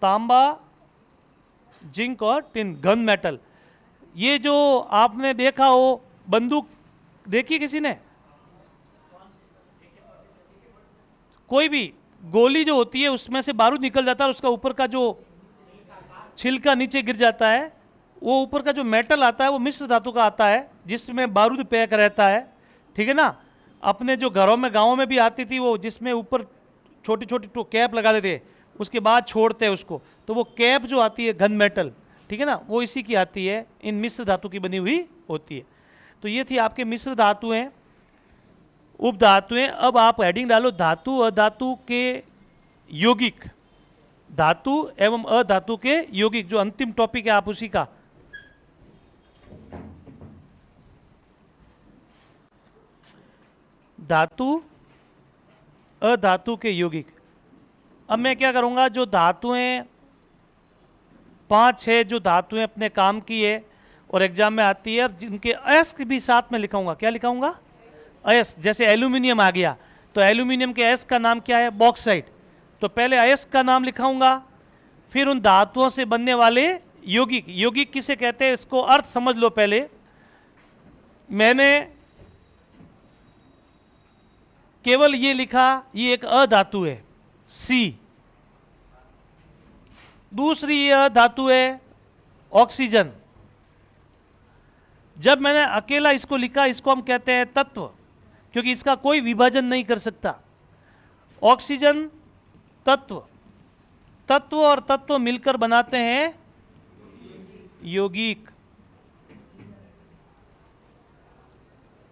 तांबा, जिंक और टिन, गन मेटल। ये जो आपने देखा हो, बंदूक देखी किसी ने? कोई भी गोली जो होती है उसमें से बारूद निकल जाता है और उसका ऊपर का जो छिलका नीचे गिर जाता है, वो ऊपर का जो मेटल आता है वो मिश्र धातु का आता है जिसमें बारूद पैक रहता है, ठीक है ना। अपने जो घरों में गांवों में भी आती थी वो, जिसमें ऊपर छोटी छोटी कैप लगा देते, उसके बाद छोड़ते हैं उसको, तो वो कैप जो आती है गन मेटल, ठीक है ना, वो इसी की आती है, इन मिश्र धातु की बनी हुई होती है। तो ये थी आपके मिश्र धातुएं, उपधातुएं। अब आप हेडिंग डालो धातु अधातु के यौगिक, धातु एवं अधातु के यौगिक, जो अंतिम टॉपिक है आप उसी का। धातु अधातु के यौगिक। अब मैं क्या करूंगा, जो धातुएं 5-6 जो धातुएं अपने काम की है और एग्जाम में आती है, जिनके अयस्क भी साथ में लिखाऊंगा। क्या लिखाऊंगा? अयस्क। जैसे एल्यूमिनियम आ गया तो एल्यूमिनियम के अयस्क का नाम क्या है? बॉक्साइट। तो पहले अयस्क का नाम लिखाऊंगा, फिर उन धातुओं से बनने वाले यौगिक। यौगिक किसे कहते हैं इसको अर्थ समझ लो पहले। मैंने केवल ये लिखा, ये एक अधातु है सी। दूसरी यह धातु है ऑक्सीजन। जब मैंने अकेला इसको लिखा, इसको हम कहते हैं तत्व, क्योंकि इसका कोई विभाजन नहीं कर सकता। ऑक्सीजन तत्व, तत्व और तत्व मिलकर बनाते हैं यौगिक।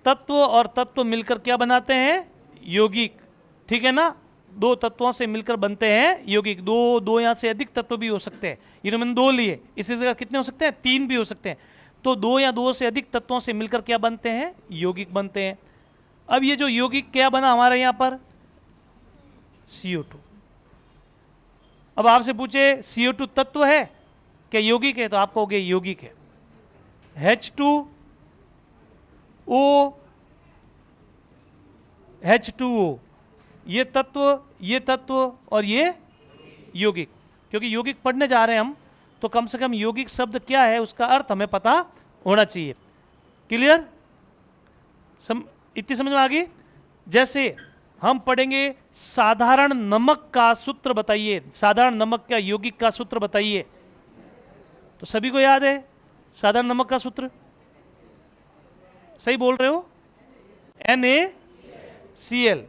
तत्व और तत्व मिलकर क्या बनाते हैं? यौगिक, ठीक है ना। 2 तत्वों से मिलकर बनते हैं यौगिक। दो या से अधिक तत्व भी हो सकते हैं, इन्होंने मैंने 2 लिए, इसी जगह कितने हो सकते हैं? 3 भी हो सकते हैं। तो 2 या 2 से अधिक तत्वों से मिलकर क्या बनते हैं? यौगिक बनते हैं। अब ये जो यौगिक क्या बना हमारे यहां पर? CO2। अब आपसे पूछे CO2 तत्व है क्या यौगिक है, तो आप कहोगे यौगिक है। H2O, H2O, ये तत्व और ये यौगिक। क्योंकि यौगिक पढ़ने जा रहे हैं हम, तो कम से कम यौगिक शब्द क्या है उसका अर्थ हमें पता होना चाहिए। क्लियर? इतनी समझ में आ गई? जैसे हम पढ़ेंगे साधारण नमक का सूत्र बताइए, साधारण नमक का यौगिक का सूत्र बताइए, तो सभी को याद है साधारण नमक का सूत्र? सही बोल रहे हो? NaCl,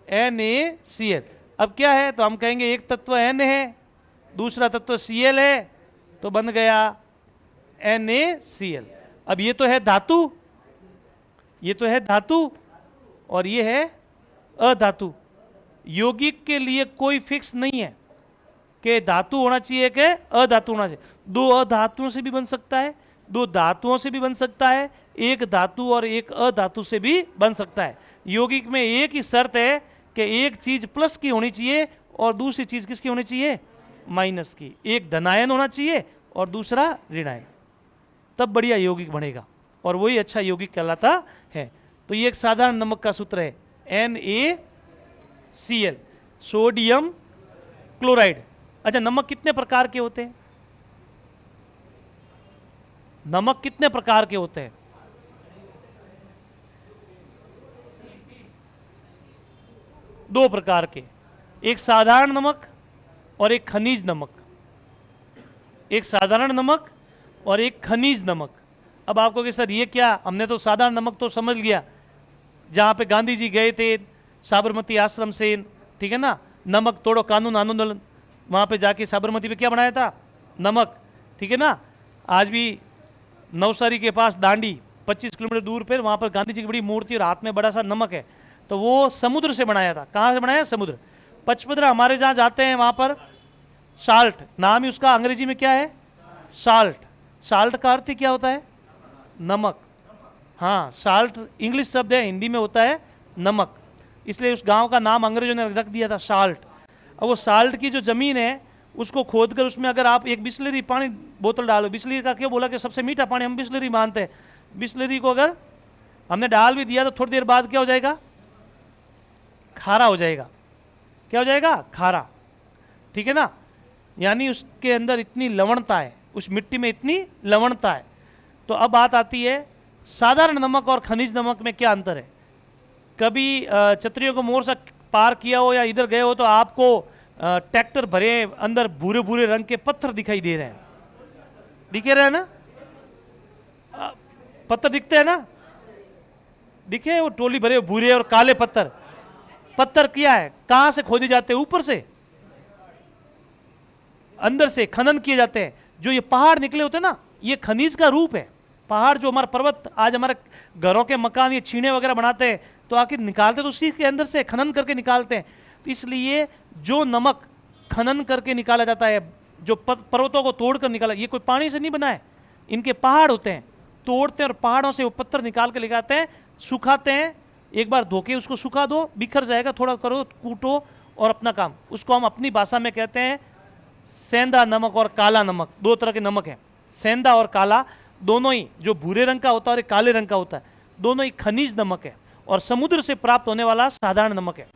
NaCl। अब क्या है, तो हम कहेंगे एक तत्व Na है, दूसरा तत्व Cl है, तो बन गया NaCl। अब ये तो है धातु, ये तो है धातु और ये है अधातु। यौगिक के लिए कोई फिक्स नहीं है कि धातु होना चाहिए कि अधातु होना चाहिए। 2 अधातुओं से भी बन सकता है, 2 धातुओं से भी बन सकता है, एक धातु और एक अधातु से भी बन सकता है। यौगिक में एक ही शर्त है कि एक चीज प्लस की होनी चाहिए और दूसरी चीज किसकी होनी चाहिए? माइनस की। एक धनायन होना चाहिए और दूसरा ऋणायन, तब बढ़िया यौगिक बनेगा और वही अच्छा यौगिक कहलाता है। तो ये एक साधारण नमक का सूत्र है NaCl, सोडियम क्लोराइड। अच्छा, नमक कितने प्रकार के होते हैं? नमक कितने प्रकार के होते हैं? दो प्रकार के, एक साधारण नमक और एक खनिज नमक। एक साधारण नमक और एक खनिज नमक। अब आपको कि सर ये क्या, हमने तो साधारण नमक तो समझ लिया, जहाँ पे गांधी जी गए थे साबरमती आश्रम से, ठीक है ना, नमक तोड़ो कानून आंदोलन, वहाँ पे जाके साबरमती पे क्या बनाया था? नमक, ठीक है ना। आज भी नवसारी के पास दांडी 25 किलोमीटर दूर पर, वहाँ पर गांधी जी की बड़ी मूर्ति और हाथ में बड़ा सा नमक है, तो वो समुद्र से बनाया था। कहाँ से बनाया? समुद्र। पचपदरा हमारे जहाँ जाते हैं वहाँ पर साल्ट, नाम ही उसका अंग्रेजी में क्या है? साल्ट। साल्ट का अर्थ ही क्या होता है? नमक। हाँ, साल्ट इंग्लिश शब्द है, हिंदी में होता है नमक, इसलिए उस गांव का नाम अंग्रेजों ने रख दिया था साल्ट। अब वो साल्ट की जो ज़मीन है उसको खोदकर उसमें अगर आप एक बिस्लरी पानी बोतल डालो, बिस्लरी का क्यों बोला कि सबसे मीठा पानी हम बिस्लरी मानते हैं, बिस्लरी को अगर हमने डाल भी दिया तो थोड़ी देर बाद क्या हो जाएगा? खारा हो जाएगा। क्या हो जाएगा? खारा, ठीक है ना। यानी उसके अंदर इतनी लवणता है, उस मिट्टी में इतनी लवणता है। तो अब बात आती है साधारण नमक और खनिज नमक में क्या अंतर है। कभी क्षत्रियों को मोर्चा पार किया हो या इधर गए हो तो आपको ट्रैक्टर भरे अंदर भूरे भूरे रंग के पत्थर दिखाई दे रहे हैं, दिखे रहे हैं ना? पत्थर दिखते हैं ना? दिखे वो टोली भरे भूरे और काले पत्थर। पत्थर क्या है? कहां से खोदे जाते हैं? ऊपर से, अंदर से खनन किए जाते हैं। जो ये पहाड़ निकले होते हैं ना, ये खनिज का रूप है। पहाड़ जो हमारा पर्वत, आज हमारे घरों के मकान ये छीने वगैरह बनाते हैं तो आखिर निकालते तो उसी के अंदर से खनन करके निकालते हैं। तो इसलिए जो नमक खनन करके निकाला जाता है, जो पर्वतों को तोड़कर निकाला, ये कोई पानी से नहीं बना है, इनके पहाड़ होते हैं, तोड़ते हैं और पहाड़ों से वो पत्थर निकाल के लगाते हैं, सुखाते हैं। एक बार धोके उसको सुखा दो, बिखर जाएगा, थोड़ा करो, कूटो और अपना काम। उसको हम अपनी भाषा में कहते हैं सेंधा नमक और काला नमक। दो तरह के नमक हैं, सेंधा और काला, दोनों ही, जो भूरे रंग का होता है और काले रंग का होता है, दोनों ही खनिज नमक है, और समुद्र से प्राप्त होने वाला साधारण नमक है।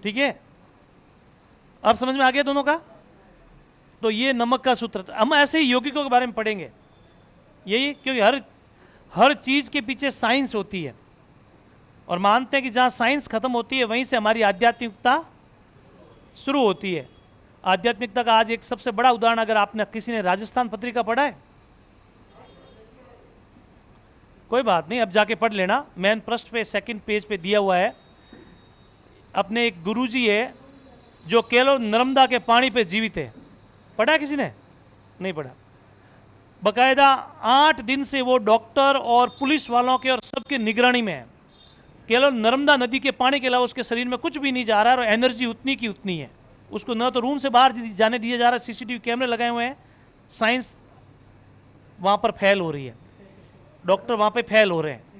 ठीक है, अब समझ में आ गया दोनों का? तो ये नमक का सूत्र। हम ऐसे ही यौगिकों के बारे में पढ़ेंगे, यही, क्योंकि हर चीज के पीछे साइंस होती है, और मानते हैं कि जहां साइंस खत्म होती है वहीं से हमारी आध्यात्मिकता शुरू होती है। आध्यात्मिकता का आज एक सबसे बड़ा उदाहरण, अगर आपने, किसी ने राजस्थान पत्रिका पढ़ा है? कोई बात नहीं, अब जाके पढ़ लेना, मेन पृष्ठ पे सेकंड पेज पे दिया हुआ है। अपने एक गुरुजी है जो केवल नर्मदा के पानी पे जीवित है। पढ़ा है किसी ने? नहीं पढ़ा। बकायदा 8 दिन से वो डॉक्टर और पुलिस वालों के और सबके निगरानी में है। केवल नर्मदा नदी के पानी के अलावा उसके शरीर में कुछ भी नहीं जा रहा है, और एनर्जी उतनी की उतनी है। उसको न तो रूम से बाहर जाने दिया जा रहा है, सीसीटीवी कैमरे लगाए हुए हैं, साइंस वहाँ पर फेल हो रही है, डॉक्टर वहाँ पे फेल हो रहे हैं।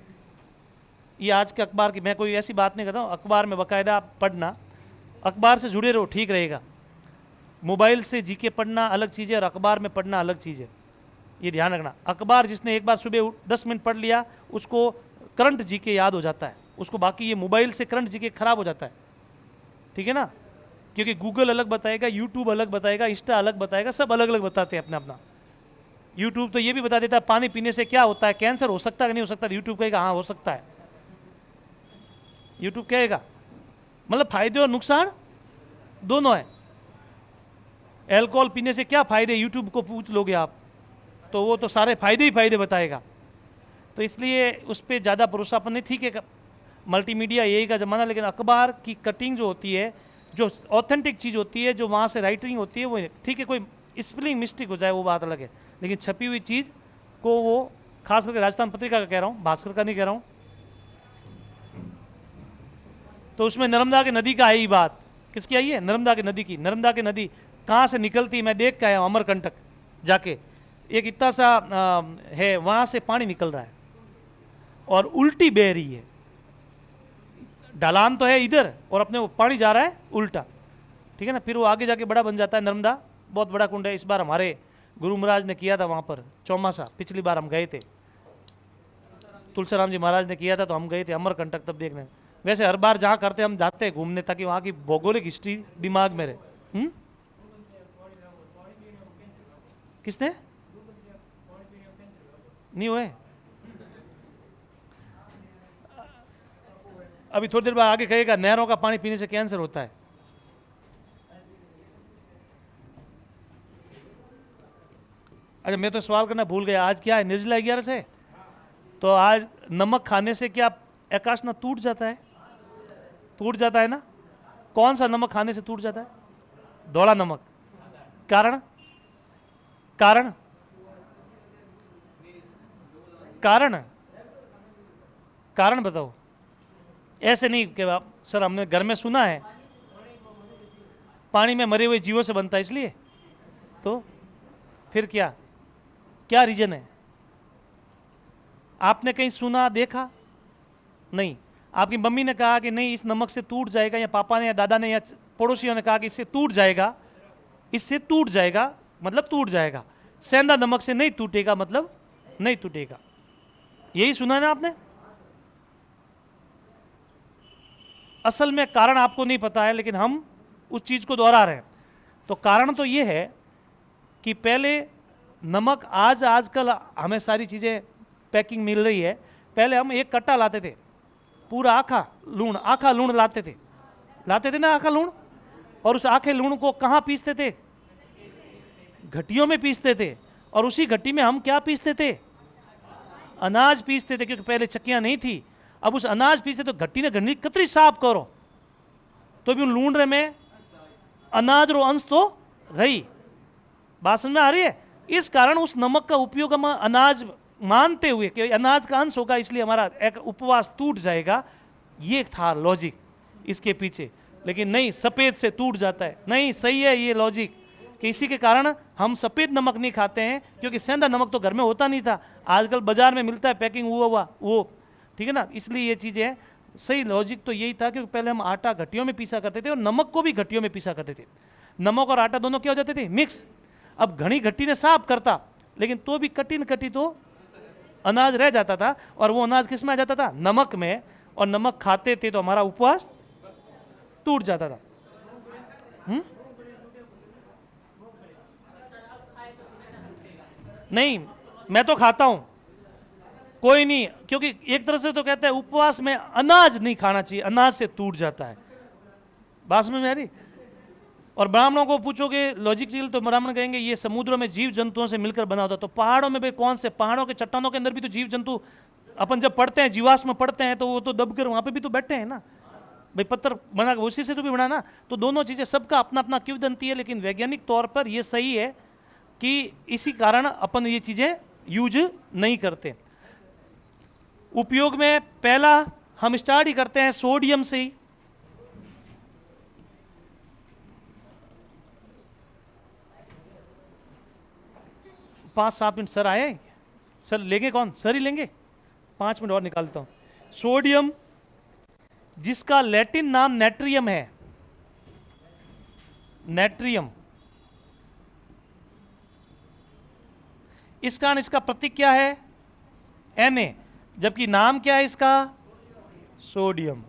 ये आज के अखबार की, मैं कोई ऐसी बात नहीं करता हूँ, अखबार में बाकायदा आप पढ़ना, अखबार से जुड़े रहो, ठीक रहेगा। मोबाइल से जीके पढ़ना अलग चीज़ है और अखबार में पढ़ना अलग चीज़ है, ये ध्यान रखना। अखबार जिसने एक बार सुबह 10 मिनट पढ़ लिया उसको करंट जीके याद हो जाता है उसको, बाकी ये मोबाइल से करंट जीके खराब हो जाता है, ठीक है ना। क्योंकि गूगल अलग बताएगा, यूट्यूब अलग बताएगा, इंस्टा अलग बताएगा, सब अलग अलग बताते हैं अपना अपना। यूट्यूब तो ये भी बता देता है पानी पीने से क्या होता है, कैंसर हो सकता है कि नहीं हो सकता, यूट्यूब कहेगा हाँ हो सकता है। यूट्यूब कहेगा, मतलब फायदे और नुकसान दोनों है। अल्कोहल पीने से क्या फायदे, यूट्यूब को पूछ लोगे आप तो वो तो सारे फायदे ही फायदे बताएगा। तो इसलिए उस पर ज़्यादा भरोसा अपन नहीं, ठीक है मल्टीमीडिया यही का ज़माना, लेकिन अखबार की कटिंग जो होती है, जो ऑथेंटिक चीज़ होती है, जो वहाँ से राइटिंग होती है, वो ठीक है, कोई स्पेलिंग मिस्टेक हो जाए वो बात अलग है, लेकिन छपी हुई चीज़ को वो, खास करके राजस्थान पत्रिका का कह रहा हूँ, भास्कर का नहीं कह रहा हूँ। तो उसमें नर्मदा की नदी का आई ही बात, किसकी आई है? नर्मदा की नदी की। नर्मदा की नदी कहाँ से निकलती, मैं देख के आया हूँ अमरकंटक जाके, एक इतना सा है, वहाँ से पानी निकल रहा है और उल्टी बह रही है। ढलान तो है इधर और अपने वो पानी जा रहा है उल्टा, ठीक है ना। फिर वो आगे जाके बड़ा बन जाता है नर्मदा, बहुत बड़ा कुंड है। इस बार हमारे गुरु महाराज ने किया था वहाँ पर चौमासा, पिछली बार हम गए थे, तुलसीराम जी महाराज ने किया था तो हम गए थे अमरकंटक तब देखने। वैसे हर बार जहाँ करते हम जाते हैं घूमने, ताकि वहाँ की भौगोलिक हिस्ट्री दिमाग में रहे। हम्म? किसने? नहीं हुए। अभी थोड़ी देर बाद आगे कहेगा नहरों का पानी पीने से कैंसर होता है। अच्छा, मैं तो सवाल करना भूल गया, आज क्या है, निर्जला 11 है। तो आज नमक खाने से क्या आकाश ना टूट जाता है? टूट जाता है ना। कौन सा नमक खाने से टूट जाता है? धोला नमक। कारण? कारण? कारण? कारण बताओ। ऐसे नहीं कि आप सर हमने घर में सुना है पानी में मरे हुए जीवों से बनता है इसलिए। तो फिर क्या क्या रीजन है? आपने कहीं सुना देखा? नहीं। आपकी मम्मी ने कहा कि नहीं इस नमक से टूट जाएगा, या पापा ने या दादा ने या पड़ोसियों ने कहा कि इससे टूट जाएगा, इससे टूट जाएगा मतलब टूट जाएगा, सेंधा नमक से नहीं टूटेगा मतलब नहीं टूटेगा। यही सुना है ना आपने? असल में कारण आपको नहीं पता है, लेकिन हम उस चीज को दोहरा रहे हैं। तो कारण तो ये है कि पहले नमक, आजकल हमें सारी चीजें पैकिंग मिल रही है। पहले हम एक कट्टा लाते थे, पूरा आखा लूण लाते थे ना, आखा लूण। और उस आखे लूण को कहाँ पीसते थे? घटियों में पीसते थे। और उसी घटी में हम क्या पीसते थे? अनाज पीसते थे, क्योंकि पहले चक्कियां नहीं थी। अब उस अनाज पीसते तो घटी ने घनी कतरी साफ करो तो भी उन लूण में अनाज रो अंश तो रही। बात समझ में आ रही है? इस कारण उस नमक का उपयोग हम अनाज मानते हुए कि अनाज का अंश होगा इसलिए हमारा एक उपवास टूट जाएगा, ये था लॉजिक इसके पीछे। लेकिन नहीं, सफेद से टूट जाता है, नहीं सही है ये लॉजिक कि इसी के कारण हम सफेद नमक नहीं खाते हैं, क्योंकि सेंधा नमक तो घर में होता नहीं था, आजकल बाजार में मिलता है पैकिंग हुआ वो, ठीक है ना। इसलिए ये चीजें हैं। सही लॉजिक तो यही था, क्योंकि पहले हम आटा घटियों में पीसा करते थे और नमक को भी घटियों में पीसा करते थे। नमक और आटा दोनों क्या हो जाते थे? मिक्स। अब घनी घट्टी ने साफ करता, लेकिन तो भी कटी तो अनाज रह जाता था, और वो अनाज किस में आ जाता था? नमक में। और नमक खाते थे तो हमारा उपवास टूट जाता था। नहीं, मैं तो खाता हूं, कोई नहीं, क्योंकि एक तरह से तो कहते हैं उपवास में अनाज नहीं खाना चाहिए, अनाज से टूट जाता है। बात समझ में आ रही? और ब्राह्मणों को पूछोगे लॉजिकल तो ब्राह्मण कहेंगे ये समुद्रों में जीव जंतुओं से मिलकर बना होता। तो पहाड़ों में भाई कौन से? पहाड़ों के चट्टानों के अंदर भी तो जीव जंतु, अपन जब पढ़ते हैं जीवाश्म पढ़ते हैं तो वो तो दबकर वहां पे भी तो बैठे हैं ना भाई, पत्थर बना उसी से तो भी बना ना। तो दोनों चीजें सबका अपना अपना किंवदंती है, लेकिन वैज्ञानिक तौर पर ये सही है कि इसी कारण अपन ये चीजें यूज नहीं करते। उपयोग में पहला हम स्टार्ट ही करते हैं सोडियम से ही। पाँच 7 मिनट सर आए? सर लेंगे? कौन सर ही लेंगे? 5 मिनट और निकालता हूं। सोडियम, जिसका लैटिन नाम नेट्रियम है, नेट्रियम, इस कारण इसका प्रतीक क्या है? Na, जबकि नाम क्या है इसका? सोडियम।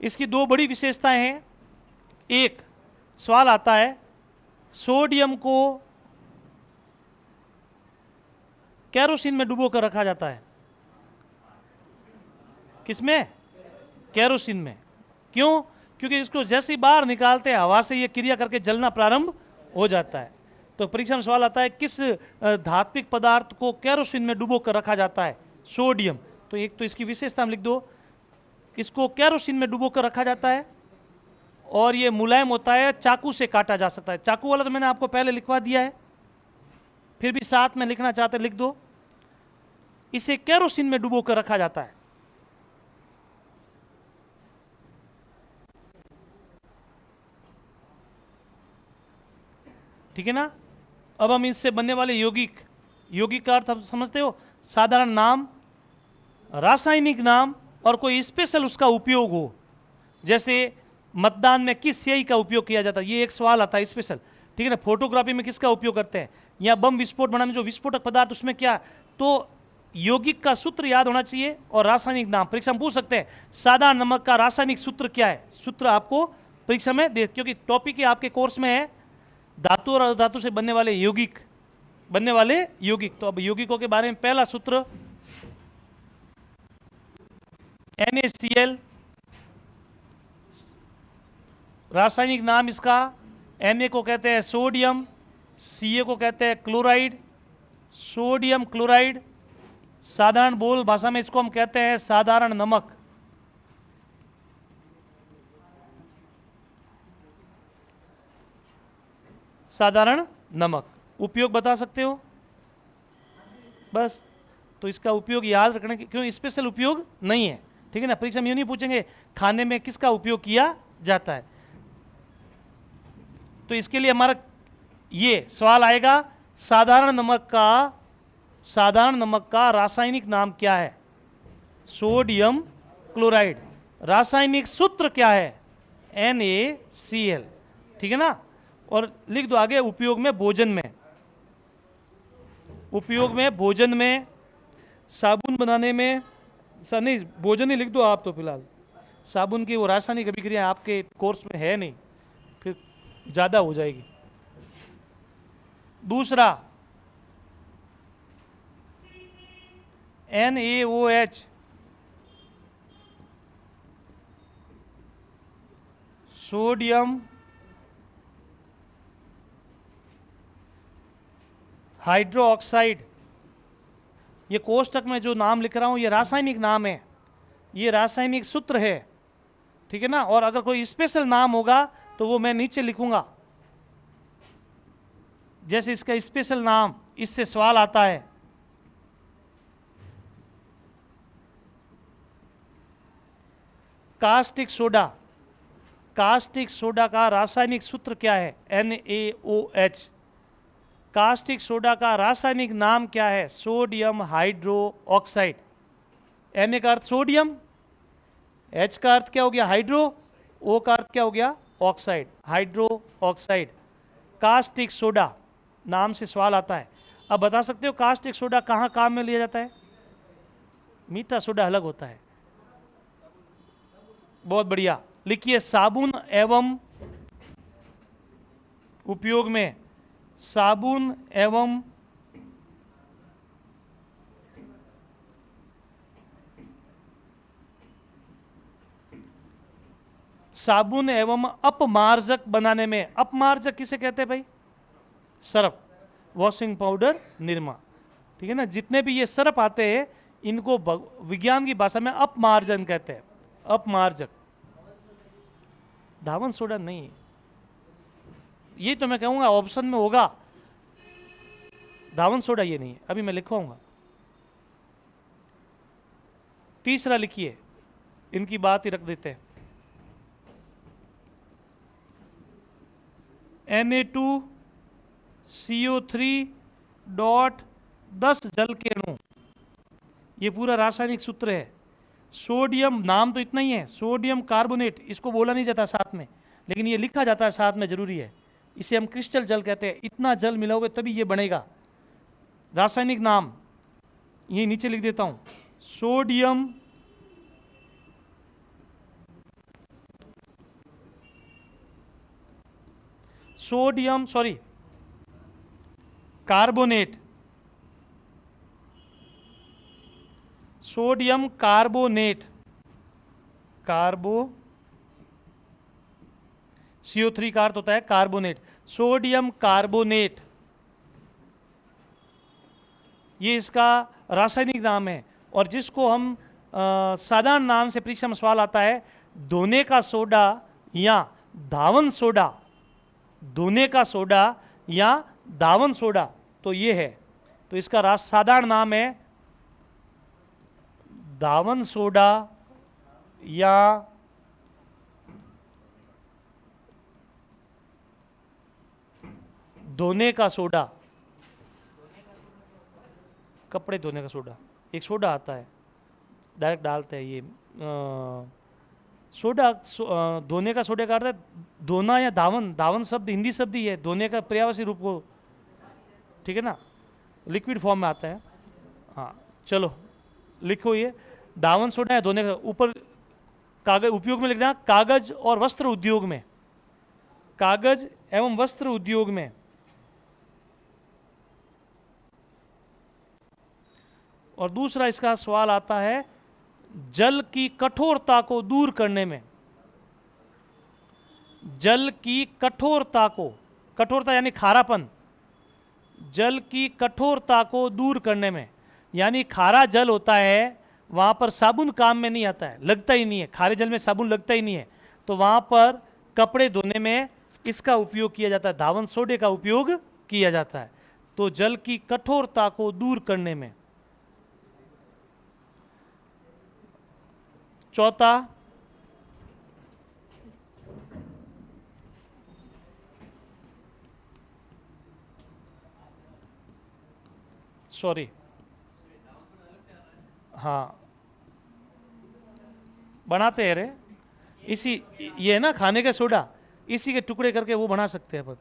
इसकी दो बड़ी विशेषताएं हैं। एक, सवाल आता है सोडियम को केरोसिन में डुबो कर रखा जाता है। किसमें? केरोसिन में। क्यों? क्योंकि इसको जैसे ही बाहर निकालते हैं हवा से ये क्रिया करके जलना प्रारंभ हो जाता है। तो परीक्षा में सवाल आता है किस धात्विक पदार्थ को केरोसिन में डुबो कर रखा जाता है? सोडियम। तो एक तो इसकी विशेषता हम लिख दो, इसको केरोसिन में डुबो कर रखा जाता है और ये मुलायम होता है, चाकू से काटा जा सकता है। चाकू वाला तो मैंने आपको पहले लिखवा दिया है, फिर भी साथ में लिखना चाहते लिख दो। इसे केरोसिन में डुबो कर रखा जाता है। ठीक है ना। अब हम इससे बनने वाले यौगिक, यौगिक का अर्थ आप समझते हो? साधारण नाम, रासायनिक नाम और कोई स्पेशल उसका उपयोग हो। जैसे मतदान में किस स्याही का उपयोग किया जाता है, ये एक सवाल आता है स्पेशल। ठीक है ना। फोटोग्राफी में किसका उपयोग करते हैं, या बम विस्फोट बनाने में जो विस्फोटक पदार्थ उसमें क्या। तो यौगिक का सूत्र याद होना चाहिए और रासायनिक नाम। परीक्षा में पूछ सकते हैं साधारण नमक का रासायनिक सूत्र क्या है। सूत्र आपको परीक्षा में दे, क्योंकि टॉपिक ही आपके कोर्स में है धातु और अधातु से बनने वाले यौगिक, बनने वाले यौगिक। तो अब यौगिकों के बारे में पहला सूत्र NaCl, रासायनिक नाम इसका, Na को कहते हैं सोडियम, Ca को कहते हैं क्लोराइड, सोडियम क्लोराइड। साधारण बोल भाषा में इसको हम कहते हैं साधारण नमक। साधारण नमक। उपयोग बता सकते हो बस। तो इसका उपयोग याद रखने के, क्यों स्पेशल उपयोग नहीं है, ठीक है ना। परीक्षा में यूं नहीं पूछेंगे खाने में किसका उपयोग किया जाता है। तो इसके लिए हमारा ये सवाल आएगा साधारण नमक का रासायनिक नाम क्या है? Sodium chloride. रासायनिक सूत्र क्या है? NaCl, ठीक है ना। और लिख दो आगे उपयोग में भोजन में, उपयोग में भोजन में, साबुन बनाने में, नहीं भोजन ही लिख दो आप तो फिलहाल। साबुन की वो रासायनिक अभिक्रिया आपके कोर्स में है नहीं, फिर ज़्यादा हो जाएगी। दूसरा NaOH, सोडियम हाइड्रोक्साइड। ये कोष्टक में जो नाम लिख रहा हूं ये रासायनिक नाम है, ये रासायनिक सूत्र है, ठीक है ना। और अगर कोई स्पेशल नाम होगा तो वो मैं नीचे लिखूंगा, जैसे इसका स्पेशल नाम, इससे सवाल आता है। कास्टिक सोडा, कास्टिक सोडा का रासायनिक सूत्र क्या है? NaOH। कास्टिक सोडा का रासायनिक नाम क्या है? Sodium hydro oxide. Na का अर्थ सोडियम, H का अर्थ क्या हो गया? हाइड्रो, O का अर्थ क्या हो गया? Oxide, hydro oxide. Caustic soda नाम से सवाल आता है। अब बता सकते हो कास्टिक सोडा कहाँ काम में लिया जाता है? मीठा सोडा अलग होता है। बहुत बढ़िया, लिखिए साबुन एवं उपयोग में, साबुन एवं साबुन एवं अपमार्जक बनाने में। अपमार्जक किसे कहते हैं भाई? सरफ, वॉशिंग पाउडर, निरमा, ठीक है ना। जितने भी ये सरफ आते हैं इनको विज्ञान की भाषा में अपमार्जन कहते हैं, अपमार्जक। धावन सोडा नहीं, ये तो मैं कहूंगा ऑप्शन में होगा, धावन सोडा ये नहीं है, अभी मैं लिखवाऊंगा। तीसरा लिखिए, इनकी बात ही रख देते हैं। Na2CO3 जल के अणु, ये पूरा रासायनिक सूत्र है। सोडियम, नाम तो इतना ही है, सोडियम कार्बोनेट, इसको बोला नहीं जाता साथ में, लेकिन ये लिखा जाता है साथ में, जरूरी है। इसे हम क्रिस्टल जल कहते हैं। इतना जल मिलाओगे तभी ये बनेगा। रासायनिक नाम ये नीचे लिख देता हूं, sodium carbonate, sodium carbonate, CO3 का अर्थ होता है कार्बोनेट, सोडियम कार्बोनेट, ये इसका रासायनिक नाम है। और जिसको हम साधारण नाम से परीक्षा में सवाल आता है, धोने का सोडा या धावन सोडा, धोने का सोडा या धावन सोडा, तो ये है। तो इसका साधारण नाम है धावन सोडा या धोने का सोडा, कपड़े धोने का सोडा। एक सोडा आता है डायरेक्ट डालते हैं ये सोडा, धोने का सोडे का अर्थ है धोना या धावन। धावन शब्द हिंदी शब्द ही है, धोने का पर्यायवाची रूप को, ठीक है ना, लिक्विड फॉर्म में आता है। हाँ, चलो लिखो ये दावन सोडा है धोने का, ऊपर कागज उपयोग में लिख देना, कागज और वस्त्र उद्योग में, कागज एवं वस्त्र उद्योग में। और दूसरा इसका सवाल आता है जल की कठोरता को दूर करने में, जल की कठोरता को, कठोरता यानी खारापन, जल की कठोरता को दूर करने में, यानी खारा जल होता है वहां पर साबुन काम में नहीं आता है, लगता ही नहीं है, खारे जल में साबुन लगता ही नहीं है, तो वहां पर कपड़े धोने में इसका उपयोग किया जाता है, धावन सोडे का उपयोग किया जाता है। तो जल की कठोरता को दूर करने में। चौथा, सॉरी, हाँ बनाते हैं रे, इसी ये है ना खाने का सोडा, इसी के टुकड़े करके वो बना सकते हैं अपन।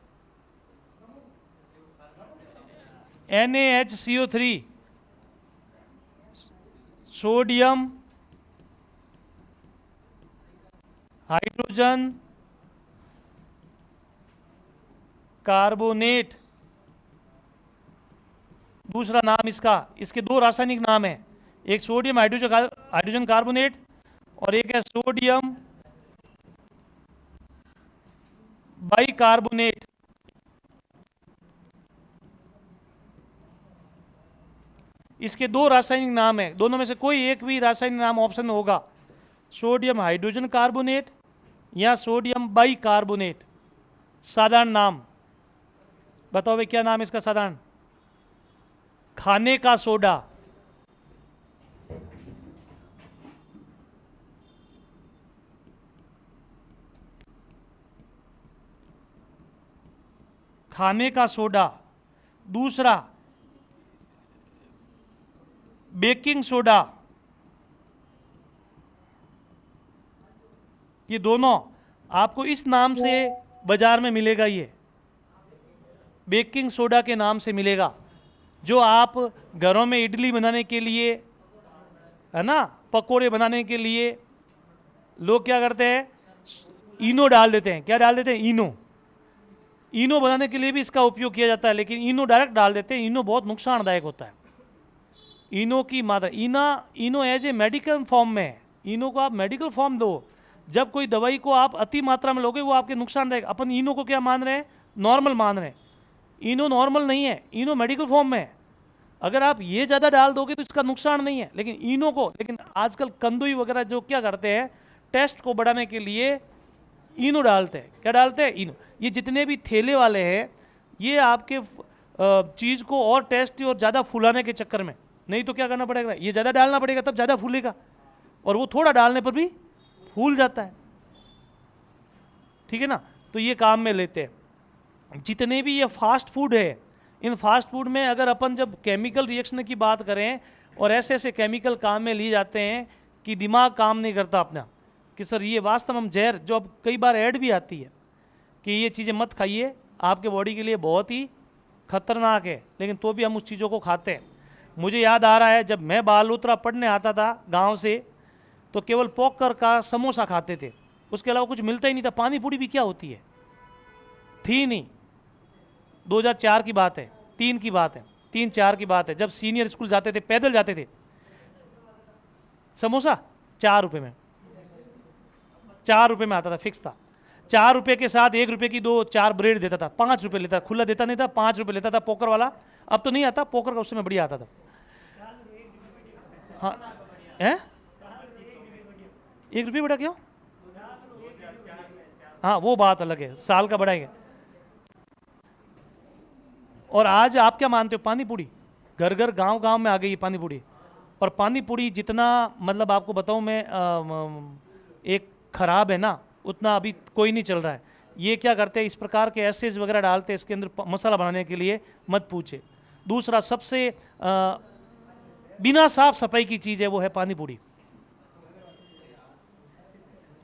NaHCO3, सोडियम हाइड्रोजन कार्बोनेट, दूसरा नाम इसका, इसके दो रासायनिक नाम है, एक सोडियम हाइड्रोजन कार्बोनेट और एक है सोडियम बाइकार्बोनेट। इसके दो रासायनिक नाम है, दोनों में से कोई एक भी रासायनिक नाम ऑप्शन में होगा, सोडियम हाइड्रोजन कार्बोनेट या सोडियम बाइकार्बोनेट। साधारण नाम बताओ भाई, क्या नाम है इसका साधारण? खाने का सोडा। खाने का सोडा। दूसरा बेकिंग सोडा। ये दोनों आपको इस नाम से बाजार में मिलेगा, ये बेकिंग सोडा के नाम से मिलेगा, जो आप घरों में इडली बनाने के लिए, है ना, पकोड़े बनाने के लिए लोग क्या करते हैं, इनो डाल देते हैं। क्या डाल देते हैं? इनो। इनो बनाने के लिए भी इसका उपयोग किया जाता है, लेकिन इनो डायरेक्ट डाल देते हैं, इनो बहुत नुकसानदायक होता है। इनो की मात्रा, इनो एज ए मेडिकल फॉर्म में है, इनो को आप मेडिकल फॉर्म दो। जब कोई दवाई को आप अति मात्रा में लोगे वो आपके नुकसानदायक, अपन इनो को क्या मान रहे हैं? नॉर्मल मान रहे हैं। इनो नॉर्मल नहीं है, इनो मेडिकल फॉर्म में है। अगर आप ये ज़्यादा डाल दोगे तो इसका नुकसान नहीं है, लेकिन इनो को, लेकिन आजकल कंदुई वगैरह जो क्या करते हैं, टेस्ट को बढ़ाने के लिए इनो डालते हैं। क्या डालते हैं? इनो। ये जितने भी ठेले वाले हैं ये आपके चीज़ को और टेस्टी और ज़्यादा फुलाने के चक्कर में, नहीं तो क्या करना पड़ेगा, ये ज़्यादा डालना पड़ेगा तब ज़्यादा फूलेगा, और वो थोड़ा डालने पर भी फूल जाता है। ठीक है ना? तो ये काम में लेते हैं। जितने भी ये फास्ट फूड है, इन फास्ट फूड में अगर अपन जब केमिकल रिएक्शन की बात करें और ऐसे ऐसे केमिकल काम में लिए जाते हैं कि दिमाग काम नहीं करता अपना, कि सर ये वास्तव में जहर, जो अब कई बार ऐड भी आती है कि ये चीज़ें मत खाइए, आपके बॉडी के लिए बहुत ही खतरनाक है, लेकिन तो भी हम उस चीज़ों को खाते हैं। मुझे याद आ रहा है जब मैं बालोतरा पढ़ने आता था गांव से, तो केवल पॉपकॉर्न का समोसा खाते थे, उसके अलावा कुछ मिलता ही नहीं था। पानी पूरी भी क्या होती है, थी नहीं। 2004 की बात है, 3 की बात है, 3-4 की बात है, जब सीनियर स्कूल जाते थे, पैदल जाते थे, समोसा 4 रुपये में, 4 रुपये में आता था, फिक्स था। 4 रुपये के साथ 1 रुपये की 2-4 ब्रेड देता था, 5 रुपये लेता, खुला देता नहीं था, 5 रुपये लेता था पोकर वाला। अब तो नहीं आता पोकर का, उस समय बढ़िया आता था। हाँ है, 1 रुपये बड़ा क्यों? हाँ वो बात अलग है, साल का बढ़ाएंगे। और आज आप क्या मानते हो? पानी पूरी घर घर गांव गांव में आ गई है पानी पूरी। और पानी पूरी जितना, मतलब आपको बताऊं मैं, एक खराब है ना, उतना अभी कोई नहीं चल रहा है। ये क्या करते हैं, इस प्रकार के एसेज वगैरह डालते हैं इसके अंदर मसाला बनाने के लिए, मत पूछे। दूसरा सबसे बिना साफ सफाई की चीज़ है, वो है पानी पूरी।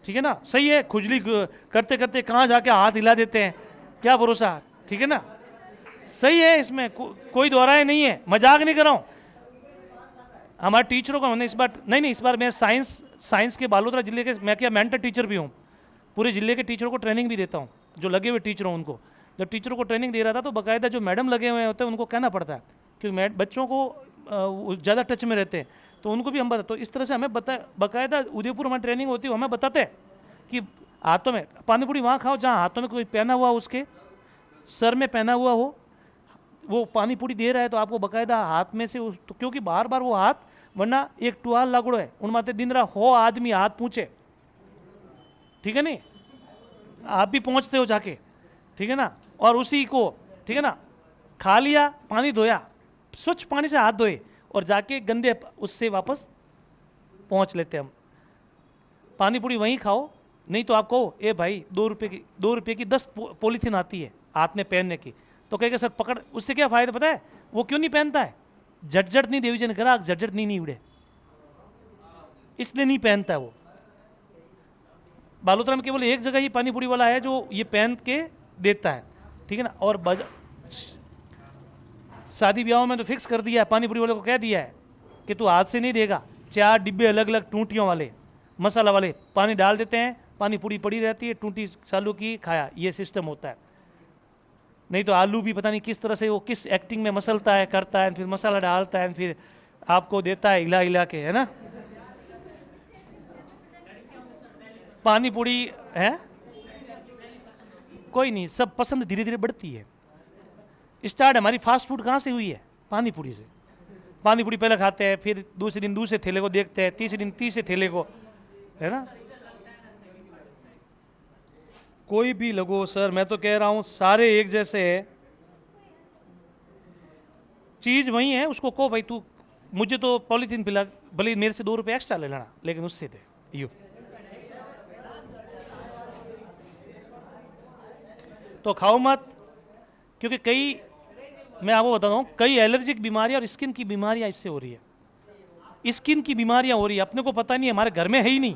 ठीक है ना? सही है, खुजली करते करते कहाँ जाके हाथ हिला देते हैं, क्या भरोसा। ठीक है ना? सही है, इसमें कोई दोहराए नहीं है, मजाक नहीं कर रहा हूँ। हमारे टीचरों को हमने इस बार नहीं, इस बार मैं साइंस के बालोतरा जिले के, मैं क्या मेंटर टीचर भी हूँ, पूरे जिले के टीचरों को ट्रेनिंग भी देता हूँ, जो लगे हुए टीचर हों उनको। जब टीचरों को ट्रेनिंग दे रहा था तो बाकायदा जो मैडम लगे हुए होते हैं उनको कहना पड़ता है, क्योंकि बच्चों को ज़्यादा टच में रहते हैं, तो उनको भी हम बता, तो इस तरह से हमें बाकायदा उदयपुर हमारी ट्रेनिंग होती है, हमें बताते हैं कि हाथों में पानी पूरी वहाँ खाओ जहाँ हाथों में कोई पहना हुआ, उसके सर में पहना हुआ हो, वो पानी पूरी दे रहा है तो आपको बाकायदा हाथ में से तो क्योंकि बार बार वो हाथ, वरना एक टुआल लागड़ो है उन माते दिन रहा हो आदमी हाथ पूछे, ठीक है नहीं, आप भी पहुंचते हो जाके, ठीक है ना, और उसी को, ठीक है ना, खा लिया, पानी धोया, स्वच्छ पानी से हाथ धोए और जाके गंदे उससे वापस पहुंच लेते हम। पानी पूरी वहीं खाओ, नहीं तो आप कहो ए भाई 2 रुपये की 10 पॉलीथीन आती है हाथ में पहनने की, तो कहेगा सर पकड़, उससे क्या फायदा पता है, वो क्यों नहीं पहनता है, झटझट नहीं देवी जन करा, झटझट नहीं उड़े, इसलिए नहीं पहनता है वो। बालोतरा में केवल एक जगह ही पानी पूरी वाला है जो ये पहन के देता है, ठीक है ना, और शादी ब्याहों में तो फिक्स कर दिया है, पानी पूरी वाले को कह दिया है कि तू हाथ से नहीं देगा, 4 डिब्बे अलग अलग टूटियों वाले मसाला वाले पानी डाल देते हैं, पानी पूरी पड़ी रहती है, टूटी चालू की खाया, ये सिस्टम होता है। नहीं तो आलू भी पता नहीं किस तरह से वो किस एक्टिंग में मसलता है, करता है, फिर मसाला डालता है, फिर आपको देता है हिला हिला के, है ना। पानी पूरी है, कोई नहीं, सब पसंद धीरे धीरे बढ़ती है। स्टार्ट हमारी फास्ट फूड कहाँ से हुई है, पानी पूरी से। पानी पूरी पहले खाते हैं, फिर दूसरे दिन दूसरे ठेले को देखते हैं, तीसरे दिन तीसरे ठेले को, है ना। कोई भी लगो सर, मैं तो कह रहा हूं सारे एक जैसे है, चीज वही है, उसको कहो भाई तू मुझे तो पॉलीथीन पिला, भले मेरे से 2 रुपये एक्स्ट्रा ले लेना, लेकिन उससे दे यू। तो खाओ मत, क्योंकि कई, मैं आपको बताता हूँ, कई एलर्जिक बीमारियां और स्किन की बीमारियां इससे हो रही है, स्किन की बीमारियां हो रही है, अपने को पता नहीं, हमारे घर में है ही नहीं।